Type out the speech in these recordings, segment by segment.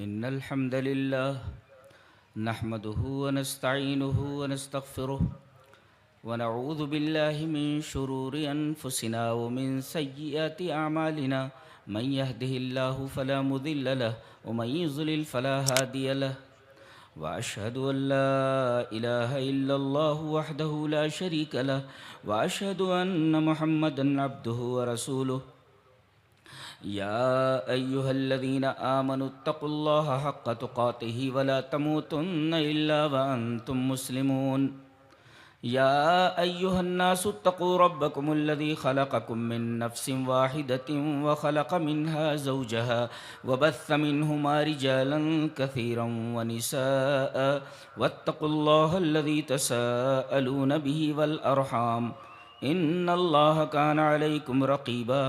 إن الحمد لله نحمده ونستعينه ونستغفره ونعوذ بالله من شرور أنفسنا ومن سيئات أعمالنا من يهده الله فلا مضل له ومن يضلل فلا هادي له وأشهد أن لا إله إلا الله وحده لا شريك له وأشهد أن محمدًا عبده ورسوله يا أيها الذين آمنوا اتقوا الله حق تقاته ولا تموتن إلا وأنتم مسلمون يا أيها الناس اتقوا ربكم الذي خلقكم من نفس واحدة وخلق منها زوجها وبث منهما رجالا كثيرا ونساء واتقوا الله الذي تساءلون به والأرحام إن الله كان عليكم رقيبا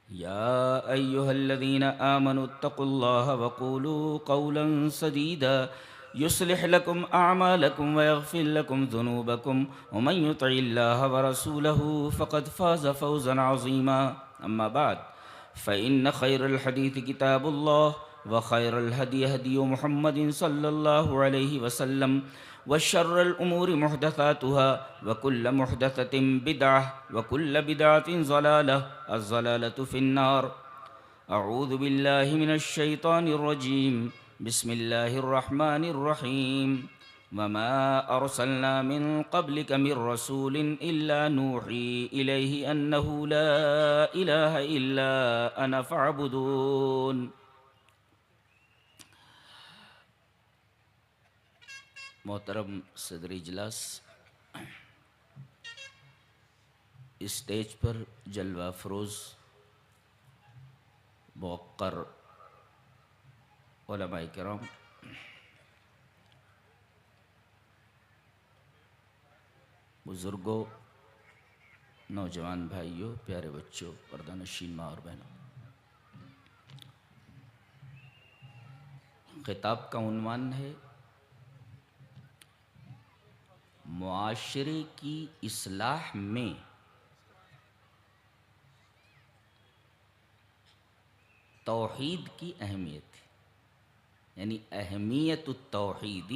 يا أيها الذين آمنوا اتقوا الله وقولوا قولا سديدا يصلح لكم أعمالكم ويغفر لكم ذنوبكم ومن يطع الله ورسوله فقد فاز فوزا عظيما أما بعد فإن خير الحديث كتاب الله وخير الهدي هدي محمد صلى الله عليه وسلم وشر الأمور محدثاتها وكل محدثة بدعة وكل بدعة ضلالة الضلالة في النار أعوذ بالله من الشيطان الرجيم بسم الله الرحمن الرحيم وما أرسلنا من قبلك من رسول إلا نوحي إليه أنه لا إله إلا أنا فاعبدون. محترم صدر اجلاس، اسٹیج پر جلوہ افروز موقر علماء کرام، بزرگوں، نوجوان بھائیوں، پیارے بچوں، پردہ نشین ماں اور بہنوں، خطاب کا عنوان ہے معاشرے کی اصلاح میں توحید کی اہمیت، یعنی اہمیت التوحید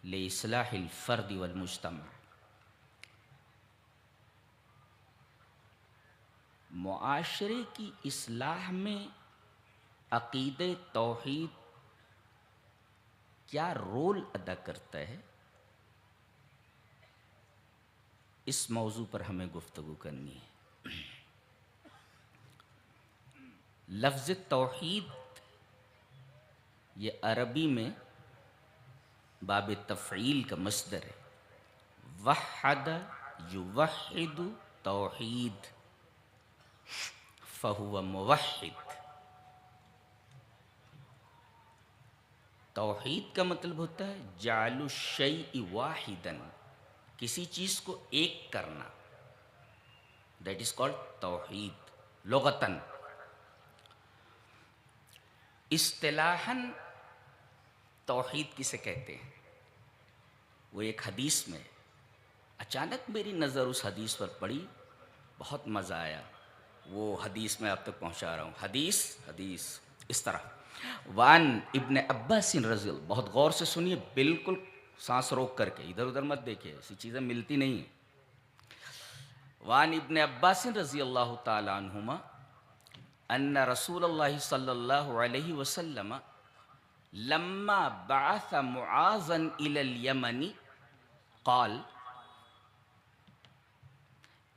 لاصلاح الفرد والمجتمع. معاشرے کی اصلاح میں عقیدہ توحید کیا رول ادا کرتا ہے، اس موضوع پر ہمیں گفتگو کرنی ہے. لفظ توحید یہ عربی میں باب تفعیل کا مصدر ہے. وحد یوحد توحید فہو موحد. توحید کا مطلب ہوتا ہے جعل الشیء واحدا، کسی چیز کو ایک کرنا. دیٹ از کالڈ توحید لغتاً. اصطلاحاً توحید کسے کہتے ہیں؟ وہ ایک حدیث میں، اچانک میری نظر اس حدیث پر پڑی، بہت مزہ آیا. وہ حدیث میں آپ تک پہنچا رہا ہوں. حدیث اس طرح، وان ابن عباس رضی اللہ، بہت غور سے سنیے، بالکل سانس روک کر کے، ادھر ادھر مت دیکھیے، ایسی چیزیں ملتی نہیں ہیں. وان ابن عباس رضی اللہ تعالی عنہما ان رسول اللہ صلی اللہ علیہ وسلم لما بعث معاذا الى اليمن قال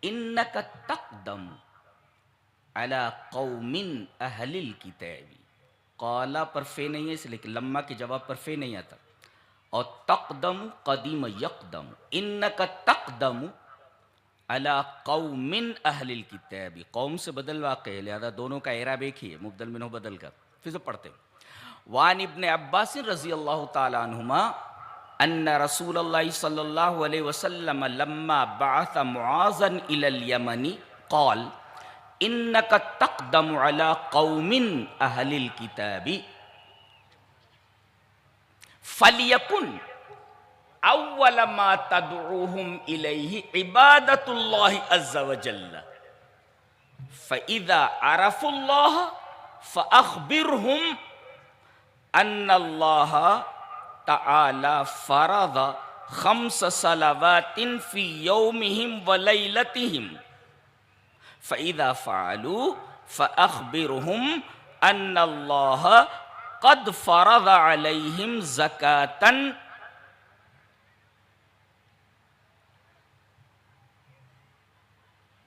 انك تقدم على قوم اہل الكتاب. قالا پر فے نہیں ہے اس لیے کہ لما کے جواب پر فے نہیں آتا، اور تقدم قدیم یقدم، انک تقدم علی قوم اہل الکتاب، قوم سے بدل واقع ہے، لہذا دونوں کا اعراب ایک ہی ہے، مبدل منہ بدل کر. پھر سے پڑھتے ہیں. وعن ابن عباس رضی اللہ تعالی عنہما ان رسول اللہ صلی اللہ علیہ وسلم لما بعث معاذا الى اليمن قال انک تقدم علی قوم اہل الکتاب فلیکن اول ما تدعوهم الیہ عبادۃ اللہ عز وجل فاذا عرفوا اللہ فاخبرهم ان اللہ تعالی فرض 5 صلوات فی یومہم ولیلتہم فاذا فعلوا فاخبرہم ان اللہ قد فرض علیہم زکاۃ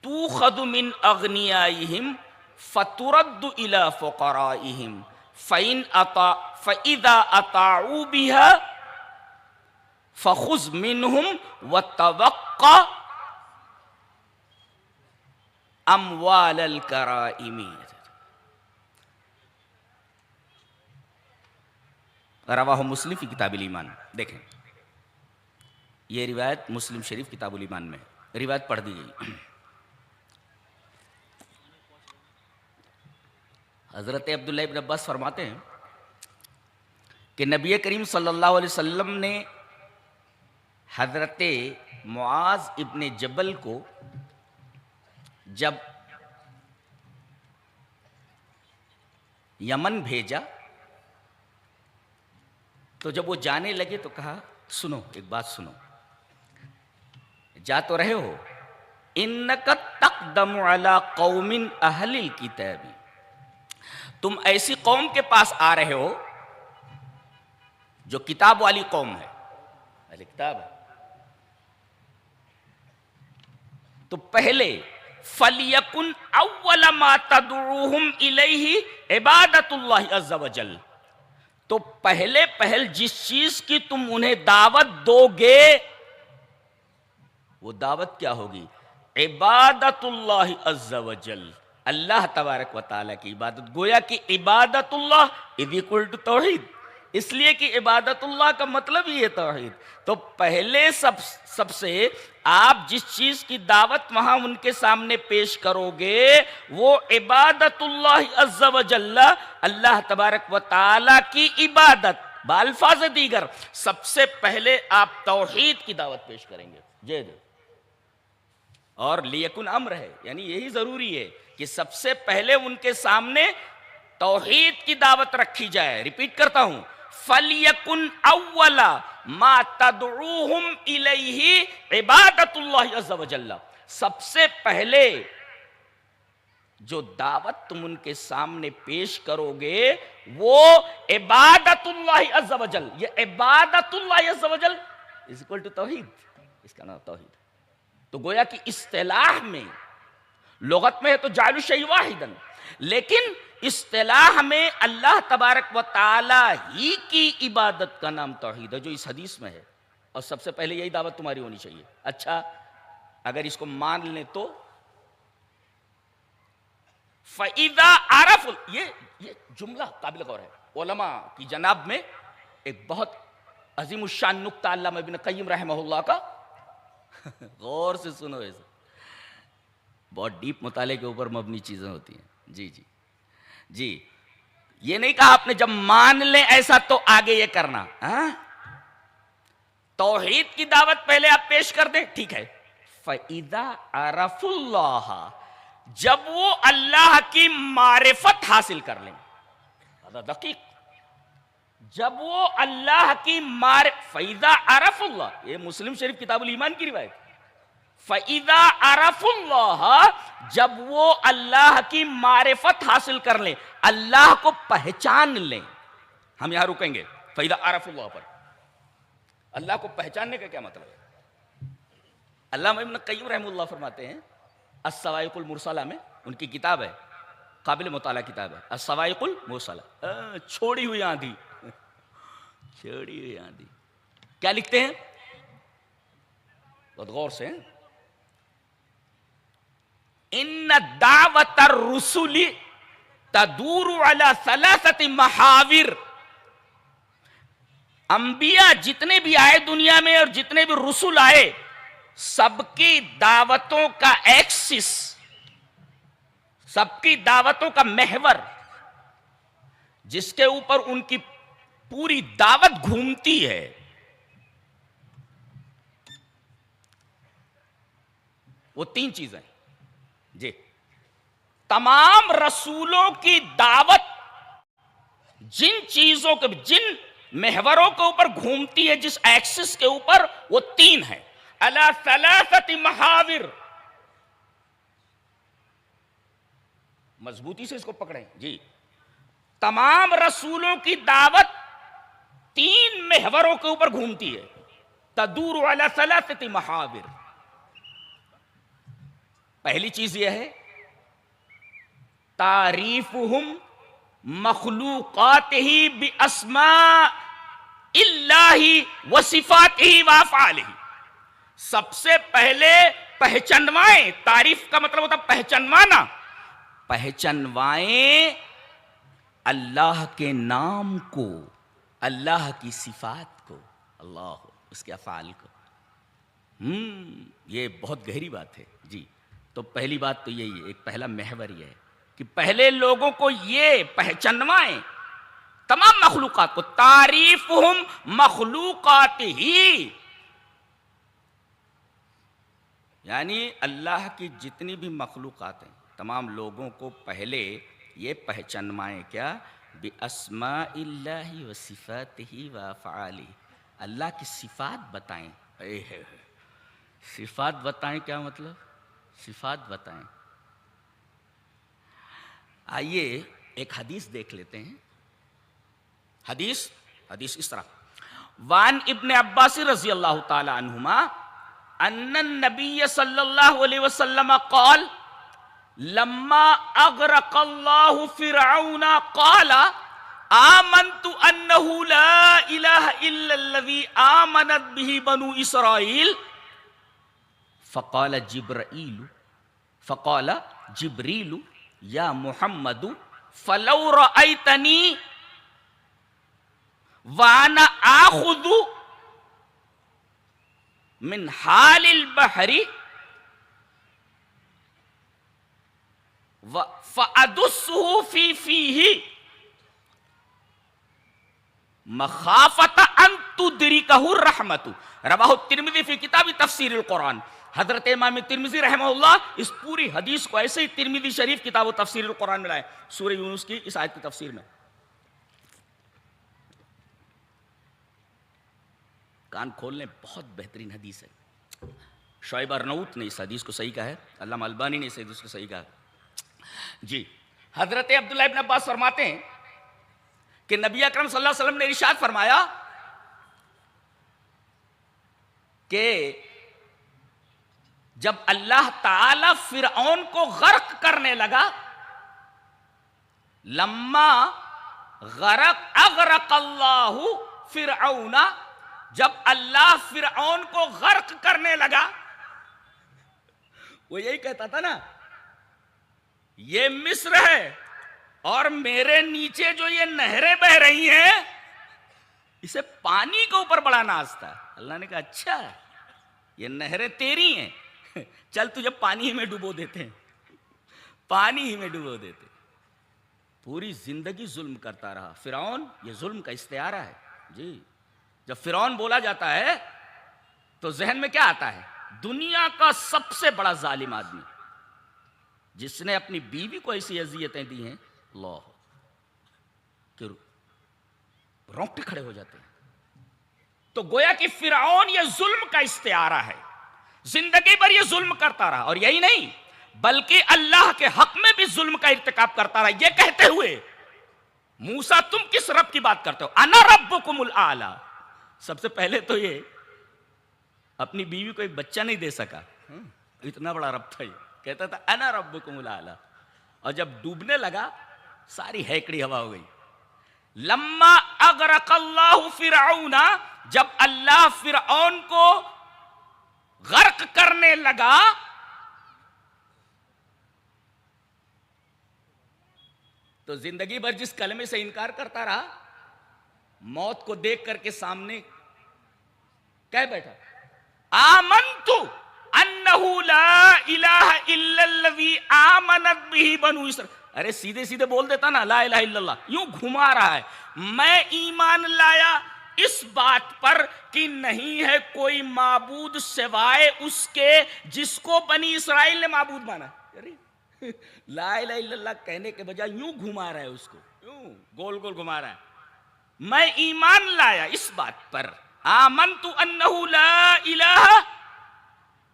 تؤخذ من اغنیائہم فترد الی فقرائہم فاذا اطاعوا بها فخذ منهم وتوقع اموال الکرائم. رواہ مسلم فی کتاب الایمان. دیکھیں یہ روایت مسلم شریف کتاب الایمان میں روایت پڑھ دی گئی. حضرت عبداللہ ابن عباس فرماتے ہیں کہ نبی کریم صلی اللہ علیہ وسلم نے حضرت معاذ ابن جبل کو جب یمن بھیجا تو جب وہ جانے لگے تو کہا سنو ایک بات سنو، جا تو رہے ہو، انک تقدم علی قوم اہل الکتاب، تم ایسی قوم کے پاس آ رہے ہو جو کتاب والی قوم ہے، اہل کتاب ہے. تو پہلے فَلْيَكُنْ أَوَّلَ مَا تَدْعُوهُمْ إِلَيْهِ عِبَادَةُ اللَّهِ عَزَّ وَجَلَّ، تو پہل جس چیز کی تم انہیں دعوت دو گے وہ دعوت کیا ہوگی؟ عبادت اللہ عز وجل، اللہ تبارک و تعالیٰ کی عبادت. گویا کہ عبادت اللہ از اکول ٹو توحید، اس لیے کہ عبادت اللہ کا مطلب ہی ہے توحید. تو پہلے سب سے آپ جس چیز کی دعوت وہاں ان کے سامنے پیش کرو گے وہ عبادت اللہ عز وجل، اللہ تبارک و تعالیٰ کی عبادت. بالفاظ دیگر سب سے پہلے آپ توحید کی دعوت پیش کریں گے. جے دے اور لیکن امر ہے، یعنی یہی ضروری ہے کہ سب سے پہلے ان کے سامنے توحید کی دعوت رکھی جائے. ریپیٹ کرتا ہوں، فَلْيَكُنْ أَوَّلَ مَا تَدْعُوهُمْ إِلَيْهِ عِبَادَةُ اللَّهِ عَزَّ وَجَلَّ، سب سے پہلے جو دعوت تم ان کے سامنے پیش کرو گے وہ عبادت اللہ عز وجل. یہ عبادت اللہ عز وجل is equal to توحید، اس کا نام توحید. تو گویا کہ اصطلاح میں لغت میں ہے تو جعل الشیء واحدا، لیکن اصطلاح میں اللہ تبارک و تعالی ہی کی عبادت کا نام توحید ہے جو اس حدیث میں ہے. اور سب سے پہلے یہی دعوت تمہاری ہونی چاہیے. اچھا اگر اس کو مان لیں تو فَإِذَا عَرَفُوا، یہ جملہ قابل غور ہے. علماء کی جناب میں ایک بہت عظیم الشان نکتہ علامہ ابن قیم رحمہ اللہ کا، غور سے سنو، ایسا بہت ڈیپ مطالعے کے اوپر مبنی چیزیں ہوتی ہیں. جی یہ نہیں کہا آپ نے جب مان لیں ایسا تو آگے یہ کرنا. توحید کی دعوت پہلے آپ پیش کر دیں، ٹھیک ہے. فَإِذَا عَرَفُوا اللَّهَ، جب وہ اللہ کی معرفت حاصل کر لیں، دقیق، جب وہ اللہ کی فَإِذَا عَرَفُوا اللَّهَ، یہ مسلم شریف کتاب الایمان کی روایت. فَإِذَا عَرَفُوا اللَّهَ، جب وہ اللہ کی معرفت حاصل کر لیں، اللہ کو پہچان لیں. ہم یہاں رکیں گے فَإِذَا عَرَفُوا اللَّهَ پر. اللہ کو پہچاننے کا کیا مطلب ہے؟ علامہ ابن قیم رحمہ اللہ فرماتے ہیں الصواعق المرسلہ میں، ان کی کتاب ہے، قابل مطالعہ کتاب ہے، الصواعق المرسلہ، چھوڑی ہوئی آندھی. چھوڑی ہوئی آندھی کیا لکھتے ہیں؟ بہت غور سے. ان دعوت الرسل تدور علی ثلاثۃ محاور، انبیاء جتنے بھی آئے دنیا میں اور جتنے بھی رسول آئے سب کی دعوتوں کا ایکسس، سب کی دعوتوں کا محور جس کے اوپر ان کی پوری دعوت گھومتی ہے وہ 3 چیزیں. جی تمام رسولوں کی دعوت جن چیزوں کے جن محوروں کے اوپر گھومتی ہے، جس ایکسس کے اوپر، وہ تین ہے، علی ثلاثت محاور. مضبوطی سے اس کو پکڑیں جی. تمام رسولوں کی دعوت تین محوروں کے اوپر گھومتی ہے، تدور علی ثلاثت محاور. پہلی چیز یہ ہے تعریفہم مخلوقاتہ باسماء اللہ و صفاتہ و افعالہ. سب سے پہلے پہچنوائیں، تعریف کا مطلب ہوتا پہچنوانا، پہچنوائیں اللہ کے نام کو، اللہ کی صفات کو، اللہ اس کے افعال کو. یہ بہت گہری بات ہے جی. تو پہلی بات تو یہی ہے، ایک پہلا محور یہ ہے کہ پہلے لوگوں کو یہ پہچنوائیں تمام مخلوقات کو، تعریفہم مخلوقات ہی، یعنی اللہ کی جتنی بھی مخلوقات ہیں تمام لوگوں کو پہلے یہ پہچنوائیں کیا، باسماء اللہ و صفاتہ و افعالہ. اللہ کی صفات بتائیں. صفات بتائیں کیا مطلب؟ صفات بتائیں. آئیے ایک حدیث دیکھ لیتے ہیں. حدیث اس طرح، وان ابن عباس رضی اللہ تعالی عنہما ان النبی صلی اللہ علیہ وسلم قال لما اغرق اللہ فرعون قال آمنت انه لا الہ الا الذی آمنت به بنو اسرائیل. فقال جبریل یا محمد فلو رأیتنی وانا آخذ من حال البحر فأدسه في فيه مخافة ان تدركه الرحمة. رواہ الترمذی فی کتاب تفسیر القرآن. حضرت امام ترمذی رحمہ اللہ اس پوری حدیث کو ایسے ہی ترمذی شریف کتاب و تفسیر القرآن میں لائے، سورہ یونس کی اس آیت کی تفسیر میں. کان کھول لیں، بہت بہترین حدیث ہے. شعیب ارناؤت نے اس حدیث کو صحیح کہا ہے، علامہ البانی نے اس حدیث کو صحیح کہا جی. حضرت عبداللہ ابن عباس فرماتے ہیں کہ نبی اکرم صلی اللہ علیہ وسلم نے ارشاد فرمایا کہ جب اللہ تعالی فرعون کو غرق کرنے لگا، لما اغرق اللہ فرعون، جب اللہ فرعون کو غرق کرنے لگا، وہ یہی کہتا تھا نا، یہ مصر ہے اور میرے نیچے جو یہ نہریں بہ رہی ہیں، اسے پانی کے اوپر بڑا ناز تھا. اللہ نے کہا اچھا یہ نہریں تیری ہیں، چل تجھے پانی ہی میں ڈبو دیتے ہیں، پانی ہی میں ڈبو دیتے. پوری زندگی ظلم کرتا رہا فرعون. یہ ظلم کا استعارہ ہے جی. جب فرعون بولا جاتا ہے تو ذہن میں کیا آتا ہے؟ دنیا کا سب سے بڑا ظالم آدمی جس نے اپنی بیوی کو ایسی اذیتیں دی ہیں، اللہ کہ رونگٹے کھڑے ہو جاتے ہیں. تو گویا کہ فرعون یہ ظلم کا استعارہ ہے، زندگی بھر یہ ظلم کرتا رہا. اور یہی نہیں بلکہ اللہ کے حق میں بھی ظلم کا ارتکاب کرتا رہا، یہ کہتے ہوئے موسیٰ تم کس رب کی بات کرتے ہو؟ انا ربکم الاعلی. سب سے پہلے تو یہ اپنی بیوی کو ایک بچہ نہیں دے سکا، اتنا بڑا رب تھا. یہ کہتا تھا انا ربکم الاعلی، اور جب ڈوبنے لگا ساری ہیکڑی ہوا ہو گئی. لما اغرق اللہ فرعون، جب اللہ فرعون کو غرق کرنے لگا، تو زندگی بھر جس کلمے سے انکار کرتا رہا، موت کو دیکھ کر کے سامنے کہہ بیٹھا آمنت انہ لا الہ الا الذی آمنت بہ بنو اسرائیل. ارے سیدھے سیدھے بول دیتا نا لا الہ الا اللہ، یوں گھما رہا ہے. میں ایمان لایا اس بات پر کہ نہیں ہے کوئی معبود سوائے اس کے جس کو بنی اسرائیل نے معبود مانا. لا الہ الا اللہ کہنے کے بجائے یوں گھما رہا ہے اس کو. کیوں گول گول گھما رہا ہے؟ میں ایمان لایا اس بات پر، آمنت انہ لا الہ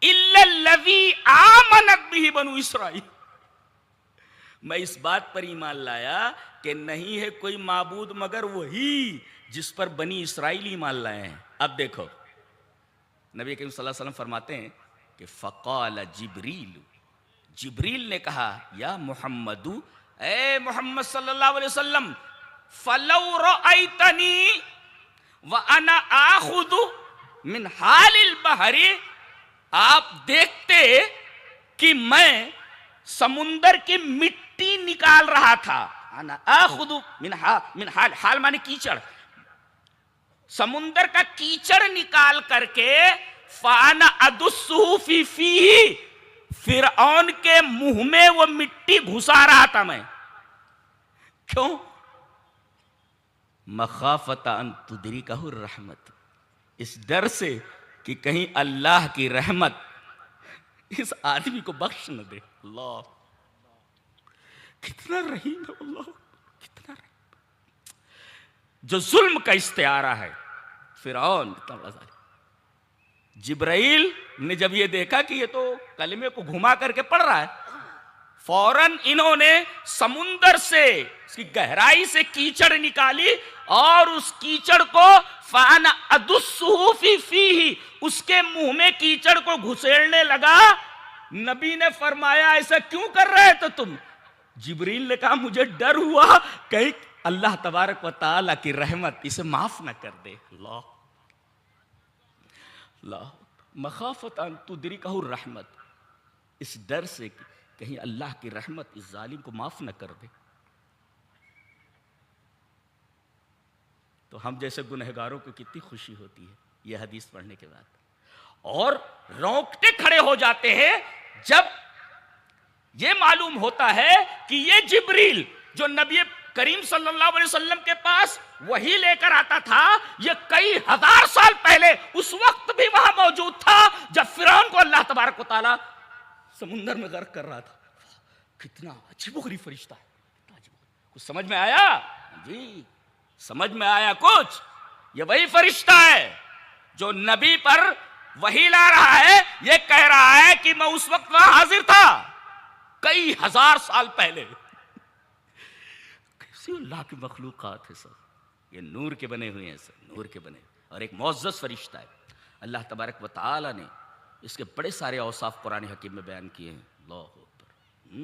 الا الذی آمنت بہ بنو اسرائیل، میں اس بات پر ایمان لایا کہ نہیں ہے کوئی معبود مگر وہی جس پر بنی اسرائیل ایمان لائے ہیں۔ اب دیکھو نبی کریم صلی اللہ علیہ وسلم فرماتے ہیں کہ فقال جبریل، جبریل نے کہا یا محمد، اے محمد صلی اللہ علیہ وسلم، فلو رأیتنی وانا آخذ من حال البحر، آپ دیکھتے کہ میں سمندر کی مٹی نکال رہا تھا، انا آخذ من حال، حال مانے کیچڑ، سمندر کا کیچڑ نکال کر کے فانا ادسہ فی فیہ، فرعون کے منہ میں وہ مٹی گھسا رہا تھا میں، کیوں؟ مخافت ان تدرکہ الرحمت، اس ڈر سے کہ کہیں اللہ کی رحمت اس آدمی کو بخش نہ دے۔ اللہ کتنا رحیم ہے اللہ، کتنا رحیم، جو ظلم کا استعارہ ہے فرعون اتنا بڑا ظالم۔ جبرائیل نے جب یہ دیکھا کہ یہ تو کلمے کو گھما کر کے پڑھ رہا ہے، فوراً انہوں نے سمندر سے اس کی گہرائی سے کیچڑ نکالی اور اس کیچڑ کو فانا ادسہ فی فیہ، اس کے منہ میں کیچڑ کو گھسیڑنے لگا۔ نبی نے فرمایا ایسا کیوں کر رہے تھے تم؟ جبریل نے کہا مجھے ڈر ہوا کہیں اللہ تبارک و تعالیٰ کی رحمت اسے معاف نہ کر دے۔ اللہ اللہ، مخافت ان تدرکہ الرحمت، اس ڈر سے کہ کہیں اللہ کی رحمت اس ظالم کو معاف نہ کر دے۔ تو ہم جیسے گنہگاروں کو کتنی خوشی ہوتی ہے یہ حدیث پڑھنے کے بعد، اور رونگٹے کھڑے ہو جاتے ہیں جب یہ معلوم ہوتا ہے کہ یہ جبریل جو نبی کریم صلی اللہ علیہ وسلم کے پاس وہی لے کر آتا تھا، یہ کئی ہزار سال پہلے اس وقت بھی وہاں موجود تھا جب فرعون کو اللہ تبارک و تعالیٰ سمندر میں غرق کر رہا تھا۔ کتنا عجیب و غریب فرشتہ ہے، کچھ سمجھ میں آیا؟ جی سمجھ میں آیا کچھ؟ یہ وہی فرشتہ ہے جو نبی پر وحی لا رہا ہے، یہ کہہ رہا ہے کہ میں اس وقت وہاں حاضر تھا کئی ہزار سال پہلے۔ کیسی اللہ کی مخلوقات ہے سب، یہ نور کے بنے ہوئے ہیں سب، نور کے بنے، اور ایک معزز فرشتہ ہے۔ اللہ تبارک و تعالی نے اس کے بڑے سارے اوصاف قرآن حکیم میں بیان کیے ہیں۔ اللہ اکبر،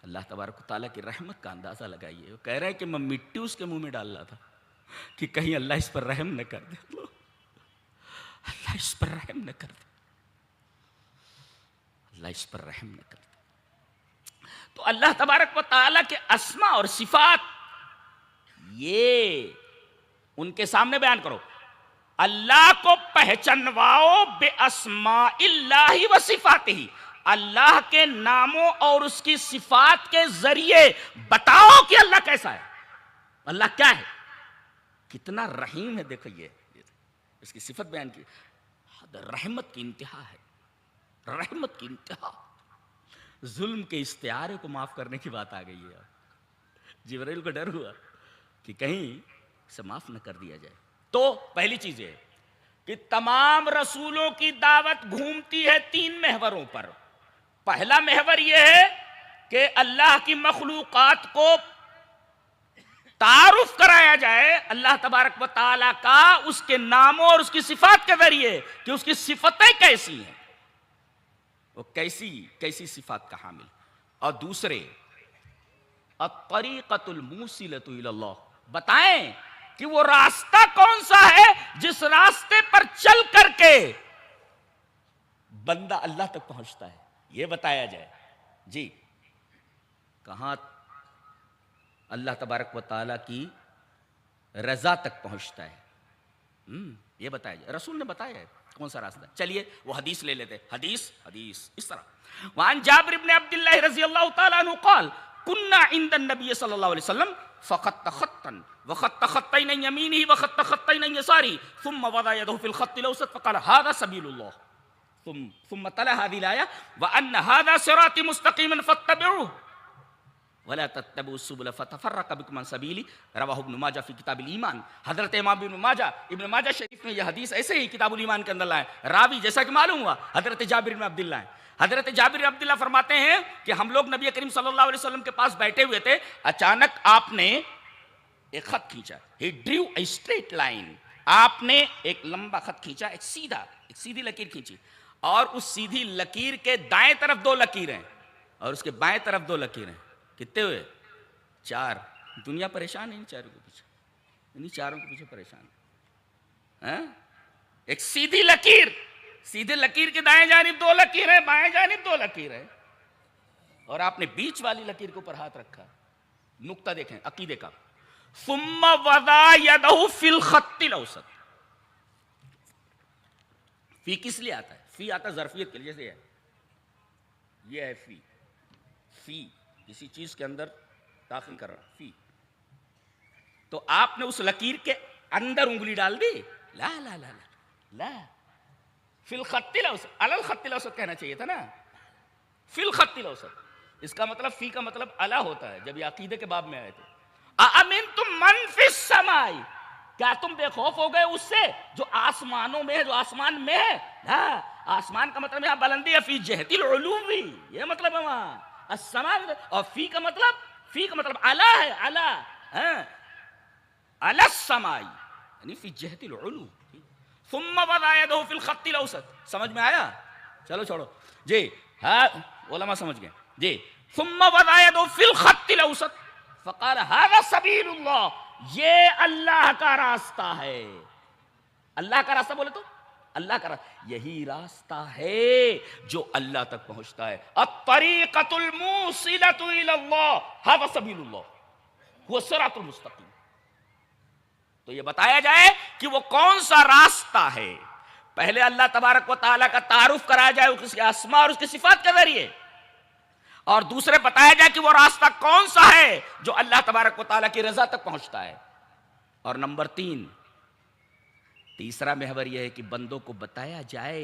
اللہ تبارک و تعالیٰ کی رحمت کا اندازہ لگائیے۔ وہ کہہ رہے ہیں کہ میں مٹی اس کے منہ میں ڈال رہا تھا کہ کہیں اللہ اس پر رحم نہ کر دے، اللہ اس پر رحم نہ کر دے، اللہ اس پر رحم نہ کر دے۔ تو اللہ تبارک و تعالیٰ کے اسماء اور صفات یہ ان کے سامنے بیان کرو، اللہ کو پہچنواؤ بے اسماء اللہ و صفاتہ، اللہ کے ناموں اور اس کی صفات کے ذریعے بتاؤ کہ اللہ کیسا ہے، اللہ کیا ہے، کتنا رحیم ہے۔ دیکھو یہ اس کی صفت بیان کی، رحمت کی انتہا ہے، رحمت کی انتہا، ظلم کے استعارے کو معاف کرنے کی بات آ گئی ہے۔ جبرائیل کو ڈر ہوا کہ کہیں اسے معاف نہ کر دیا جائے۔ تو پہلی چیز یہ کہ تمام رسولوں کی دعوت گھومتی ہے تین محوروں پر۔ پہلا محور یہ ہے کہ اللہ کی مخلوقات کو تعارف کرایا جائے اللہ تبارک و تعالیٰ کا اس کے ناموں اور اس کی صفات کے ذریعے، کہ اس کی صفتیں کیسی ہیں، وہ کیسی صفات کا حامل۔ اور دوسرے الطریقۃ الموصلۃ الی اللہ، بتائیں کہ وہ راستہ کون سا ہے جس راستے پر چل کر کے بندہ اللہ تک پہنچتا ہے، یہ بتایا جائے۔ جی کہاں اللہ تبارک و تعالیٰ کی رضا تک پہنچتا ہے، یہ بتایا جائے۔ رسول نے بتایا ہے کون سا راستہ۔ چلیے وہ حدیث لے لیتے، حدیث اس طرح، وعن جابر بن عبد اللہ رضی اللہ تعالیٰ عنہ قال كنا عند النبي صلی اللہ علیہ وسلم فخط خطا وخط خطين عن يمينه وخط خطين عن يساره ثم وضع يده في الخط الاوسط فقال هذا سبيل الله ثم تلا هذه الآية وأن هذا صراطي مستقيما فاتبعوه ولا تتبعوا السبل فتفرق بكم عن سبيلي رواہ ابن ماجہ فی کتاب الایمان. حضرت امام ابن ماجہ شریف میں یہ حدیث ایسے ہی کتاب الایمان کے اندر لائے. راوی جیسا کہ معلوم ہوا حضرت جابر بن عبداللہ ہیں. حضرت جابر بن عبداللہ فرماتے ہیں کہ ہم لوگ نبی کریم صلی اللہ علیہ وسلم کے پاس بیٹھے ہوئے تھے, اچانک آپ نے ایک خط کھینچا. He drew a straight line. آپ نے ایک لمبا خط کھینچا, ایک سیدھی لکیر کھینچی, اور اس سیدھی لکیر کے دائیں طرف 2 لکیریں اور اس کے بائیں طرف 2 لکیریں. کتنے ہوئے؟ 4. دنیا پریشان ہے ان چاروں کے پیچھے, انہیں چاروں کے پیچھے پریشان ہے. ایک سیدھی لکیر کے دائیں جانب 2 لکیریں, بائیں جانب 2 لکیریں, اور آپ نے بیچ والی لکیر کے اوپر ہاتھ رکھا. نقطہ دیکھیں عقیدے کا. ثم وضع يده في الخط الاوسط. فی کس لیے آتا ہے؟ فی آتا ظرفیت کے لیے, جیسے یہ ہے فی کسی چیز کے اندر داخل کر رہا فی. تو آپ نے اس لکیر کے اندر انگلی ڈال دی. لا لا لا لا لا, فی الخط الاوسط. علی الخط الاوسط کہنا چاہیے تھا نا, فی الخط الاوسط. اس کا مطلب فی کا مطلب اعلی ہوتا ہے, جب یہ عقیدے کے باب میں آئے تھے. اَأَمِنْتُمْ مَنْ فِي السَّمَاءِ, کیا تم بے خوف ہو گئے اس سے جو آسمانوں میں ہے, جو آسمان میں ہے. ہاں, آسمان کا مطلب یہاں بلندی ہے, فی جہت العلوی, یہ مطلب ہے وہاں. السماء, اور فی کا مطلب اعلی ہے, اعلی, علی السماء یعنی فی جہت العلو. ثم وضع يده في الخط الاوسط. سمجھ میں آیا؟ چلو چھوڑو جی, ہاں علماء سمجھ گئے جی. ثم وضع يده في الخط الاوسط فقال هذا سبیل اللہ, یہ اللہ کا راستہ ہے. اللہ کا راستہ بولے تو اللہ کا راستہ, یہی راستہ ہے جو اللہ تک پہنچتا ہے. الطریقۃ الموصلۃ الی اللہ ھذا سبیل اللہ هو الصراط المستقیم. تو یہ بتایا جائے کہ وہ کون سا راستہ ہے. پہلے اللہ تبارک و تعالیٰ کا تعارف کرایا جائے اس کے اسماء اور اس کی صفات کے ذریعے, اور دوسرے بتایا جائے کہ وہ راستہ کون سا ہے جو اللہ تبارک و تعالیٰ کی رضا تک پہنچتا ہے. اور نمبر 3, تیسرا محور یہ ہے کہ بندوں کو بتایا جائے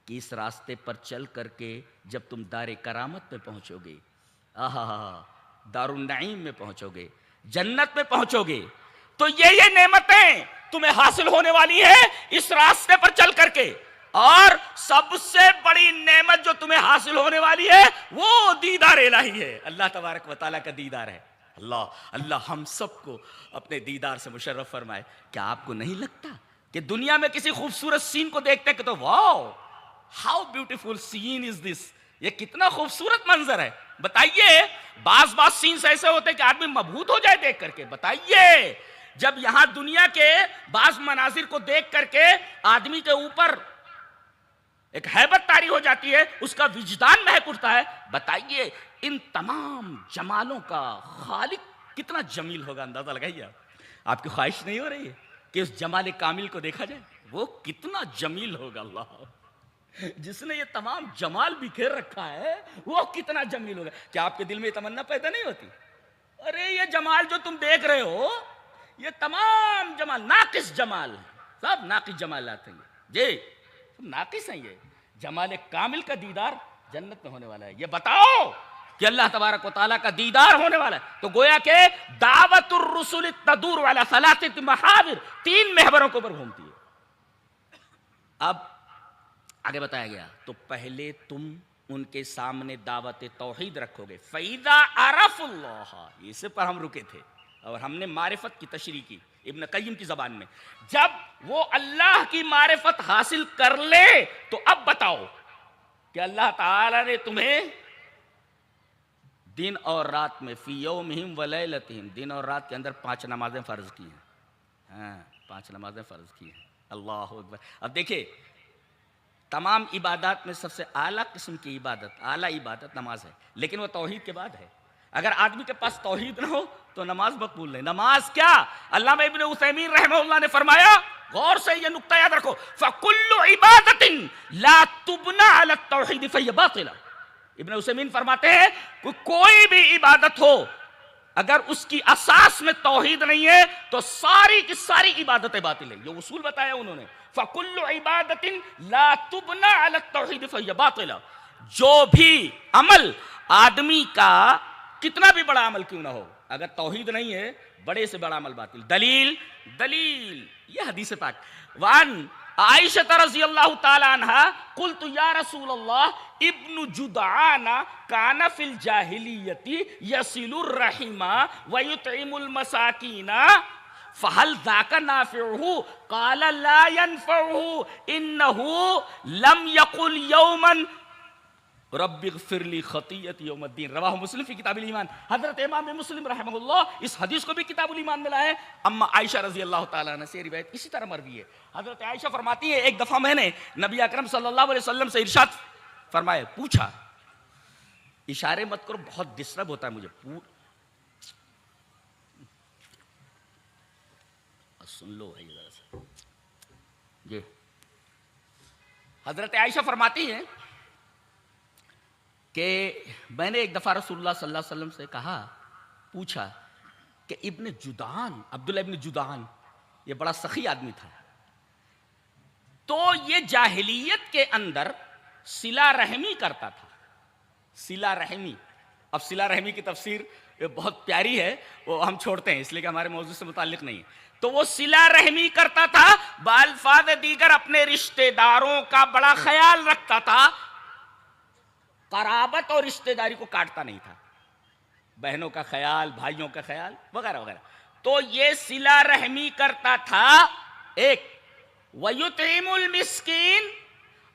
کہ اس راستے پر چل کر کے جب تم دار کرامت میں پہنچو گے, دار النعیم میں پہنچو گے, جنت میں پہنچو گے, تو یہ نعمتیں تمہیں حاصل ہونے والی ہیں اس راستے پر چل کر کے. اور سب سے بڑی نعمت جو تمہیں حاصل ہونے والی ہے وہ دیدار الہی ہے, اللہ تبارک و تعالیٰ کا دیدار ہے. اللہ ہم سب کو اپنے دیدار سے مشرف فرمائے. کیا آپ کو نہیں لگتا کہ دنیا میں کسی خوبصورت سین کو دیکھتے کہ تو واو ہاؤ بیوٹیفل سین از دس, یہ کتنا خوبصورت منظر ہے. بتائیے, بعض سینز ایسے ہوتے ہیں کہ آدمی مبہوت ہو جائے دیکھ کر کے. بتائیے, جب یہاں دنیا کے بعض مناظر کو دیکھ کر کے آدمی کے اوپر ایک ہیبت طاری ہو جاتی ہے, اس کا وجدان مہک اٹھتا ہے. بتائیے ان تمام جمالوں کا خالق کتنا جمیل ہوگا, اندازہ لگائیے. آپ کی خواہش نہیں ہو رہی ہے کہ اس جمال کامل کو دیکھا جائے؟ وہ کتنا جمیل ہوگا. اللہ جس نے یہ تمام جمال بکھیر رکھا ہے وہ کتنا جمیل ہوگا. کیا آپ کے دل میں یہ تمنا پیدا نہیں ہوتی, ارے یہ جمال جو تم دیکھ رہے ہو یہ تمام جمال ناقص جمال ہے, سب ناقص جمالات ہیں جی, ناقص ہیں. یہ جمال کامل کا دیدار جنت میں ہونے والا ہے. یہ بتاؤ کہ اللہ تبارک و تعالیٰ کا دیدار ہونے والا ہے. تو گویا کہ دعوت الرسل تدور والا ثلاثۃ محاور, 3 محوروں کے اوپر گھومتی ہے. اب آگے بتایا گیا تو پہلے تم ان کے سامنے دعوت توحید رکھو گے. فَإِذَا عَرَفُوا اللَّهَ, اس پر ہم رکے تھے اور ہم نے معرفت کی تشریح کی ابن قیم کی زبان میں. جب وہ اللہ کی معرفت حاصل کر لے تو اب بتاؤ کہ اللہ تعالی نے تمہیں دن اور رات میں فی یومہم و لیلتہم, دن اور رات کے اندر 5 نمازیں فرض کی ہیں. 5 نمازیں فرض کی ہیں. اللہ اکبر. اب دیکھیں, تمام عبادات میں سب سے اعلیٰ قسم کی عبادت, اعلیٰ عبادت نماز ہے, لیکن وہ توحید کے بعد ہے. اگر آدمی کے پاس توحید نہ ہو تو نماز مقبول نہیں. نماز کیا, علامہ ابن عثیمین رحمہ اللہ نے فرمایا, غور سے یہ نقطہ یاد رکھو, فَكُلُّ عِبَادَةٍ لَا تُبْنَى عَلَى التَّوْحِيدِ فَهِيَ بَاطِلَةٌ. ابن عثیمین فرماتے ہیں کوئی بھی عبادت ہو اگر اس کی اساس میں توحید نہیں ہے تو ساری کی ساری عبادتیں باطل ہیں. یہ اصول بتایا انہوں نے, فَكُلُّ عِبَادَةٍ لَا تُبْنَى عَلَى التَّوْحِيدِ فَهِيَ بَاطِلَةٌ. جو بھی عمل آدمی کا کتنا بھی بڑا عمل کیوں نہ ہو، اگر توحید نہیں ہے بڑے سے بڑا عمل باطل۔ دلیل یہ حدیث پاک، وان عائشہ رضی اللہ تعالی عنہا قلت یا رسول اللہ ابن جدعان کان فی الجاہلیت یصل الرحم ویطعم المساکین فہل ذاک نافعہ قال لا ينفعہ انہ لم یقل یوما رب اغفر لی خطیئتی یوم الدین، رواہ مسلم فی کتاب الایمان۔ حضرت امام مسلم رحمہ اللہ اس حدیث کو بھی کتاب الایمان میں لائے۔ اما عائشہ رضی اللہ تعالیٰ عنہ سے روایت اسی طرح مروی ہے۔ حضرت عائشہ فرماتی ہے ایک دفعہ میں نے نبی اکرم صلی اللہ علیہ وسلم سے ارشاد فرمائے، پوچھا، اشارے مت کرو بہت ڈسٹرب ہوتا ہے مجھے، سن لو بھائی ذرا سا جی۔ حضرت عائشہ فرماتی ہیں کہ میں نے ایک دفعہ رسول اللہ صلی اللہ علیہ وسلم سے کہا، پوچھا کہ ابن جدعان، عبداللہ ابن جدعان، یہ بڑا سخی آدمی تھا، تو یہ جاہلیت کے اندر صلہ رحمی کرتا تھا۔ صلہ رحمی، اب صلہ رحمی کی تفسیر بہت پیاری ہے، وہ ہم چھوڑتے ہیں اس لیے کہ ہمارے موضوع سے متعلق نہیں ہے۔ تو وہ صلہ رحمی کرتا تھا، بالفاظ دیگر اپنے رشتہ داروں کا بڑا خیال رکھتا تھا، قرابت اور رشتہ داری کو کاٹتا نہیں تھا، بہنوں کا خیال، بھائیوں کا خیال وغیرہ وغیرہ۔ تو یہ صلہ رحمی کرتا تھا ایک، وَيُطْعِمُ الْمِسْكِينَ،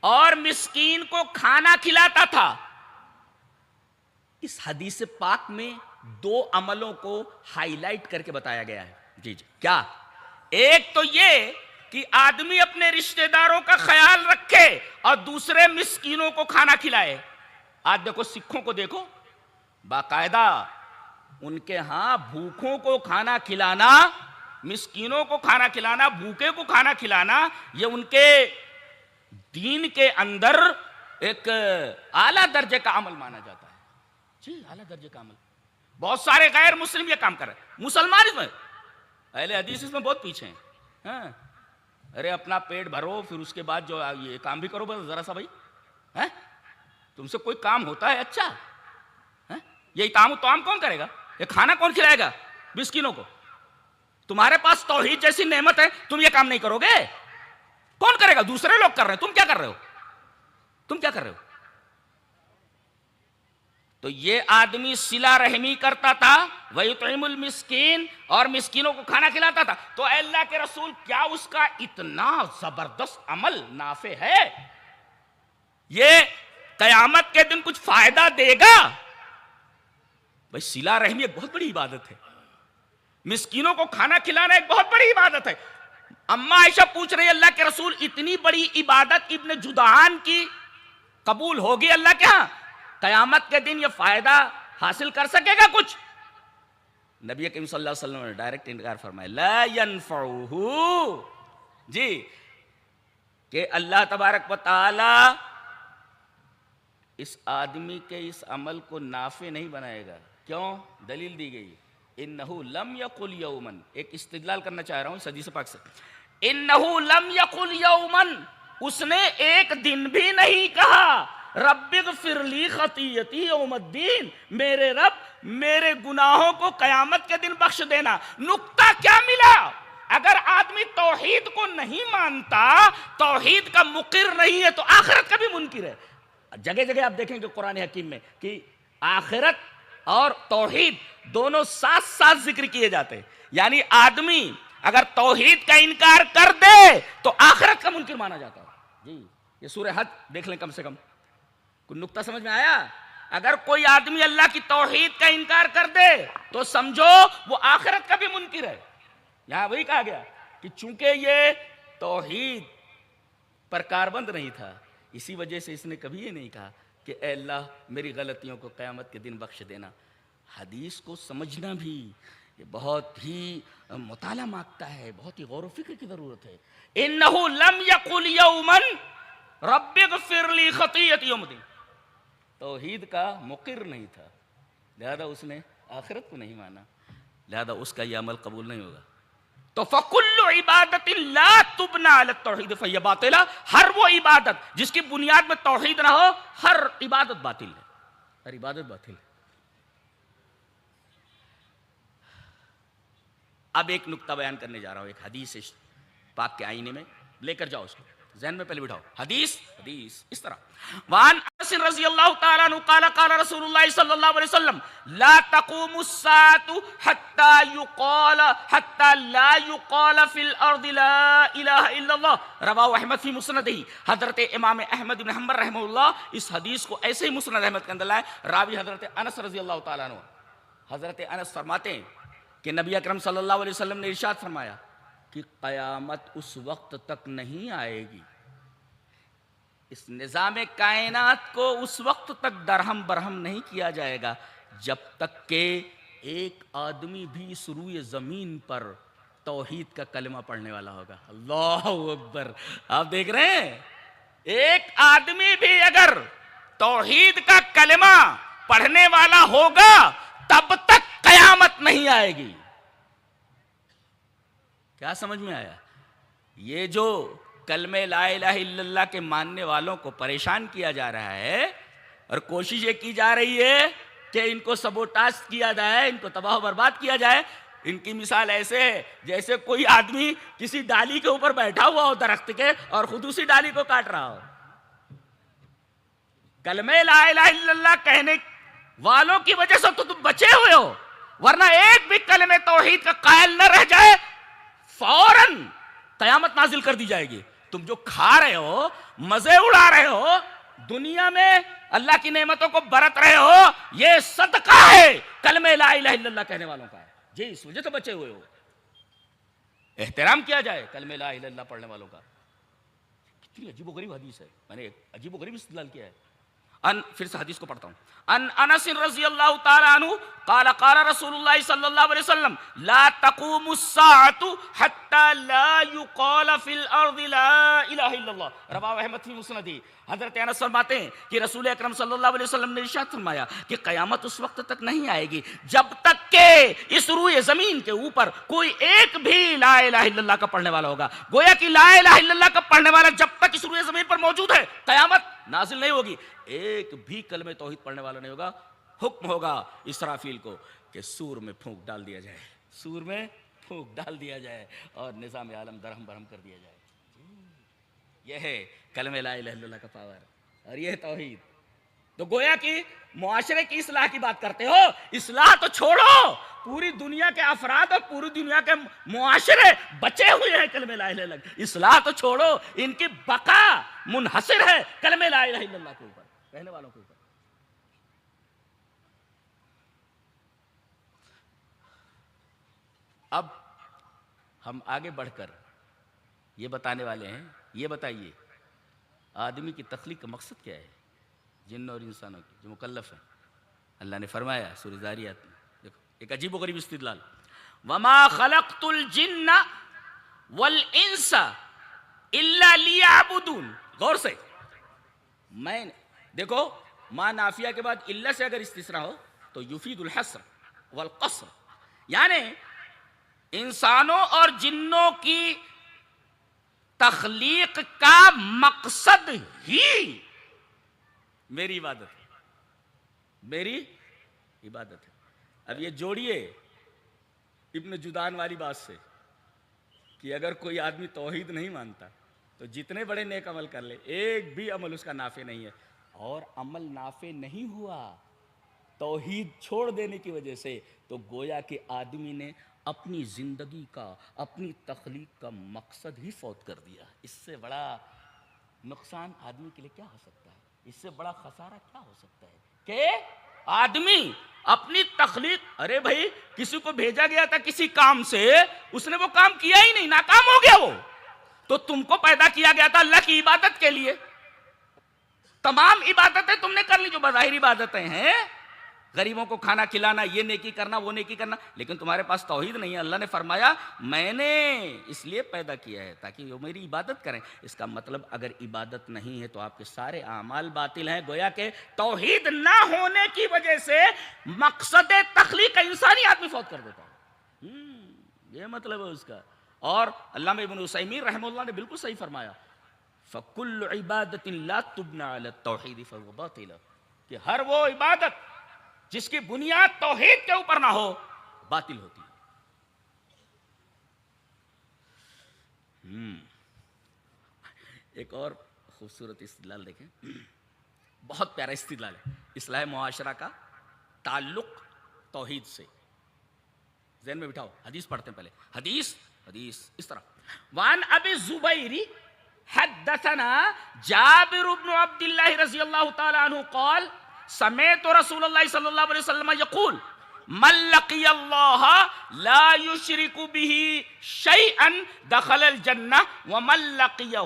اور مسکین کو کھانا کھلاتا تھا۔ اس حدیث پاک میں دو عملوں کو ہائی لائٹ کر کے بتایا گیا ہے۔ جی کیا؟ ایک تو یہ کہ آدمی اپنے رشتہ داروں کا خیال رکھے اور دوسرے مسکینوں کو کھانا کھلائے۔ آج دیکھو سکھوں کو دیکھو، باقاعدہ ان کے ہاں بھوکوں کو کھانا کھلانا، مسکینوں کو کھانا کھلانا، بھوکے کو کھانا کھلانا، یہ ان کے دین کے اندر ایک اعلیٰ درجے کا عمل مانا جاتا ہے۔ جی اعلیٰ درجے کا عمل۔ بہت سارے غیر مسلم یہ کام کر رہے ہیں، مسلمان اس میں، اہل حدیث اس میں بہت پیچھے ہیں۔ ہاں ارے اپنا پیٹ بھرو، پھر اس کے بعد جو یہ کام بھی کرو بس ذرا سا بھائی، تم سے کوئی کام ہوتا ہے اچھا؟ یہ اطعام کون کرے گا؟ یہ کھانا کون کھلائے گا مسکینوں کو؟ تمہارے پاس توحید جیسی نعمت ہے، تم یہ کام نہیں کرو گے؟ کون کرے گا؟ دوسرے لوگ کر رہے ہیں، تم کیا کر رہے ہو؟ تم کیا کر رہے ہو؟ تو یہ آدمی صلہ رحمی کرتا تھا، وَيُطْعِمُ الْمِسْكِينَ، اور مسکینوں کو کھانا کھلاتا تھا۔ تو اے اللہ کے رسول، کیا اس کا اتنا زبردست عمل نافع ہے؟ یہ قیامت کے دن کچھ فائدہ دے گا؟ بھائی صلہ رحمی ایک بہت بڑی عبادت ہے، مسکینوں کو کھانا کھلانا ایک بہت بڑی عبادت ہے۔ اما عائشہ پوچھ رہی ہے، اللہ کے رسول اتنی بڑی عبادت ابن جدعان کی قبول ہوگی اللہ کے ہاں؟ قیامت کے دن یہ فائدہ حاصل کر سکے گا کچھ؟ نبی کریم صلی اللہ علیہ وسلم نے ڈائریکٹ انکار فرمایا، لا ينفعہ، جی کہ اللہ تبارک و تعالی اس آدمی کے اس عمل کو نافع نہیں بنائے گا۔ کیوں؟ دلیل دی گئی، انہو لم یقل یومن، ایک استدلال کرنا چاہ رہا ہوں اس حدیث پاک سے، انہو لم یقل یومن، اس نے ایک دن بھی نہیں کہا، رب اغفر لی خطیئتی یوم الدین، میرے رب میرے گناہوں کو قیامت کے دن بخش دینا۔ نکتہ کیا ملا؟ اگر آدمی توحید کو نہیں مانتا، توحید کا مقر نہیں ہے، تو آخرت کا بھی منکر ہے۔ جگہ جگہ آپ دیکھیں گے قرآن حکیم میں کہ آخرت اور توحید دونوں ساتھ ساتھ ذکر کیے جاتے ہیں، یعنی آدمی اگر توحید کا انکار کر دے تو آخرت کا منکر مانا جاتا ہے۔ جی یہ سورہ حج دیکھ لیں، کم سے کم کوئی نقطہ سمجھ میں آیا؟ اگر کوئی آدمی اللہ کی توحید کا انکار کر دے تو سمجھو وہ آخرت کا بھی منکر ہے۔ یہاں وہی کہا گیا کہ چونکہ یہ توحید پر کاربند نہیں تھا، اسی وجہ سے اس نے کبھی یہ نہیں کہا کہ اے اللہ میری غلطیوں کو قیامت کے دن بخش دینا۔ حدیث کو سمجھنا بھی یہ بہت ہی مطالعہ مانگتا ہے، بہت ہی غور و فکر کی ضرورت ہے۔ انہو لم یقل یومن رب اغفر لی خطیئتی یوم الدین، توحید کا مقر نہیں تھا، لہذا اس نے آخرت کو نہیں مانا، لہذا اس کا یہ عمل قبول نہیں ہوگا۔ تو فَكُلُّ عِبَادَةٍ لَا تُبْنَى عَلَى التَّوْحِيدِ فَهِيَ بَاطِلَةٌ، ہر وہ عبادت جس کی بنیاد میں توحید نہ ہو، ہر عبادت باطل ہے، ہر عبادت باطل ہے۔ اب ایک نقطہ بیان کرنے جا رہا ہوں، ایک حدیث پاک کے آئینے میں لے کر جاؤ، اس کو ذہن میں پہلے بٹھاؤ. حدیث اس طرح وان انس رضی اللہ تعالی عنہ قال قال رسول اللہ صلی اللہ علیہ وسلم لا تقوم الساعة حتى لا يقال في الارض لا الہ الا اللہ رواہ احمد فی مسندہ. حضرت امام احمد بن حنبل رحمہ اللہ اس حدیث کو ایسے ہی مسند احمد کے اندر لائے. راوی حضرت انس رضی اللہ تعالی عنہ. حضرت انس فرماتے ہیں کہ نبی اکرم صلی اللہ علیہ وسلم نے ارشاد فرمایا کہ قیامت اس وقت تک نہیں آئے گی، اس نظام کائنات کو اس وقت تک درہم برہم نہیں کیا جائے گا جب تک کہ ایک آدمی بھی اس روئے زمین پر توحید کا کلمہ پڑھنے والا ہوگا. اللہ اکبر. آپ دیکھ رہے ہیں، ایک آدمی بھی اگر توحید کا کلمہ پڑھنے والا ہوگا تب تک قیامت نہیں آئے گی. کیا سمجھ میں آیا؟ یہ جو کلمہ لا الہ الا اللہ کے ماننے والوں کو پریشان کیا جا رہا ہے اور کوشش یہ کی جا رہی ہے کہ ان کو سبوٹاژ کیا جائے، ان کو تباہ و برباد کیا جائے. ان کی مثال ایسے ہے جیسے کوئی آدمی کسی ڈالی کے اوپر بیٹھا ہوا ہو درخت کے اور خود اسی ڈالی کو کاٹ رہا ہو. کلمہ لا الہ الا اللہ کہنے والوں کی وجہ سے تو تم بچے ہوئے ہو، ورنہ ایک بھی کلمہ توحید کا قائل نہ رہ جائے فوراً قیامت نازل کر دی جائے گی. تم جو کھا رہے ہو، مزے اڑا رہے ہو، دنیا میں اللہ کی نعمتوں کو برت رہے ہو، یہ صدقہ ہے کلمہ لا الہ الا اللہ کہنے والوں کا ہے. جی اس وجہ سے بچے ہوئے ہو. احترام کیا جائے کلمہ لا الہ الا اللہ پڑھنے والوں کا. کتنی عجیب و غریب حدیث ہے، میں نے عجیب و غریب استدلال کیا ہے. پھر سے حدیث کو پڑھتا ہوں. ان انس رضی اللہ تعالی عنہ قال قال رسول اللہ صلی اللہ علیہ وسلم لا تقوم الساعة حتى لا يقال في الارض لا الہ الا اللہ رواہ احمد فی مسندہ. حضرت انس فرماتے ہیں کہ رسول اکرم صلی اللہ علیہ وسلم نے ارشاد فرمایا کہ قیامت اس وقت تک نہیں آئے گی جب تک کہ اس روئے زمین کے اوپر کوئی ایک بھی لا الہ الا اللہ کا پڑھنے والا ہوگا. گویا کہ لا الہ الا اللہ کا پڑھنے والا جب تک اس روئے زمین پر موجود ہے قیامت نازل نہیں ہوگی. ایک بھی کلمہ توحید پڑھنے والا نہیں ہوگا. حکم ہوگا اسرافیل کو کہ سور میں پھونک ڈال دیا جائے، سور میں پھونک ڈال دیا جائے اور نظام عالم درہم برہم کر دیا جائے. یہ ہے کلمہ لا الہ الا اللہ کا پاور اور یہ ہے توحید. تو گویا کہ معاشرے کی اصلاح کی بات کرتے ہو، اصلاح تو چھوڑو، پوری دنیا کے افراد اور پوری دنیا کے معاشرے بچے ہوئے ہیں کلمہ لا الہ الا اللہ. اصلاح تو چھوڑو، ان کی بقا منحصر ہے کلمہ لا الہ الا اللہ کے اوپر، کہنے والوں کے اوپر. اب ہم آگے بڑھ کر یہ بتانے والے ہیں، یہ بتائیے آدمی کی تخلیق کا مقصد کیا ہے؟ جن اور انسانوں کی جو مکلف ہیں. اللہ نے فرمایا سورہ ذاریات میں، دیکھو ایک عجیب و غریب استدلال. وما خلقت الجن والانس الا لیعبدون. غور سے میں دیکھو ما نافیہ کے بعد الا سے اگر استثناء ہو تو یفید الحصر والقصر، یعنی انسانوں اور جنوں کی تخلیق کا مقصد ہی میری عبادت ہے، میری عبادت ہے. اب یہ جوڑیے ابن جدعان والی بات سے کہ اگر کوئی آدمی توحید نہیں مانتا تو جتنے بڑے نیک عمل کر لے ایک بھی عمل اس کا نافع نہیں ہے. اور عمل نافع نہیں ہوا توحید چھوڑ دینے کی وجہ سے تو گویا کہ آدمی نے اپنی زندگی کا، اپنی تخلیق کا مقصد ہی فوت کر دیا. اس سے بڑا نقصان آدمی کے لیے کیا ہو سکتا ہے؟ اس سے بڑا خسارہ کیا ہو سکتا ہے کہ آدمی اپنی تخلیق، ارے بھائی کسی کو بھیجا گیا تھا کسی کام سے، اس نے وہ کام کیا ہی نہیں، ناکام ہو گیا وہ. تو تم کو پیدا کیا گیا تھا اللہ کی عبادت کے لیے. تمام عبادتیں تم نے کر لی جو بظاہر عبادتیں ہیں، غریبوں کو کھانا کھلانا، یہ نیکی کرنا، وہ نیکی کرنا، لیکن تمہارے پاس توحید نہیں ہے. اللہ نے فرمایا میں نے اس لیے پیدا کیا ہے تاکہ وہ میری عبادت کریں. اس کا مطلب اگر عبادت نہیں ہے تو آپ کے سارے اعمال باطل ہیں. گویا کہ توحید نہ ہونے کی وجہ سے مقصد تخلیق انسانی آدمی فوت کر دیتا ہے. یہ مطلب ہے اس کا. اور علامہ ابن عثیمین رحمہ اللہ نے بالکل صحیح فرمایا فَكُلُّ عِبَادَةٍ لَا تُبْنَى عَلَى التَّوْحِيدِ فَهُوَ بَاطِلٌ، کہ ہر وہ عبادت جس کی بنیاد توحید کے اوپر نہ ہو باطل ہوتی ہے. ایک اور خوبصورت استدلال دیکھیں، بہت پیارا استدلال ہے، اصلاح معاشرہ کا تعلق توحید سے. ذہن میں بٹھاؤ، حدیث پڑھتے ہیں پہلے. حدیث اس طرح. وان ابی الزبیر حدثنا جابر بن عبد الله رضی اللہ تعالی عنہ قال سمعت رسول اللہ صلی اللہ علیہ وسلم یقول من لقی اللہ لا یشرک به شیئا دخل الجنہ ومن لقیہ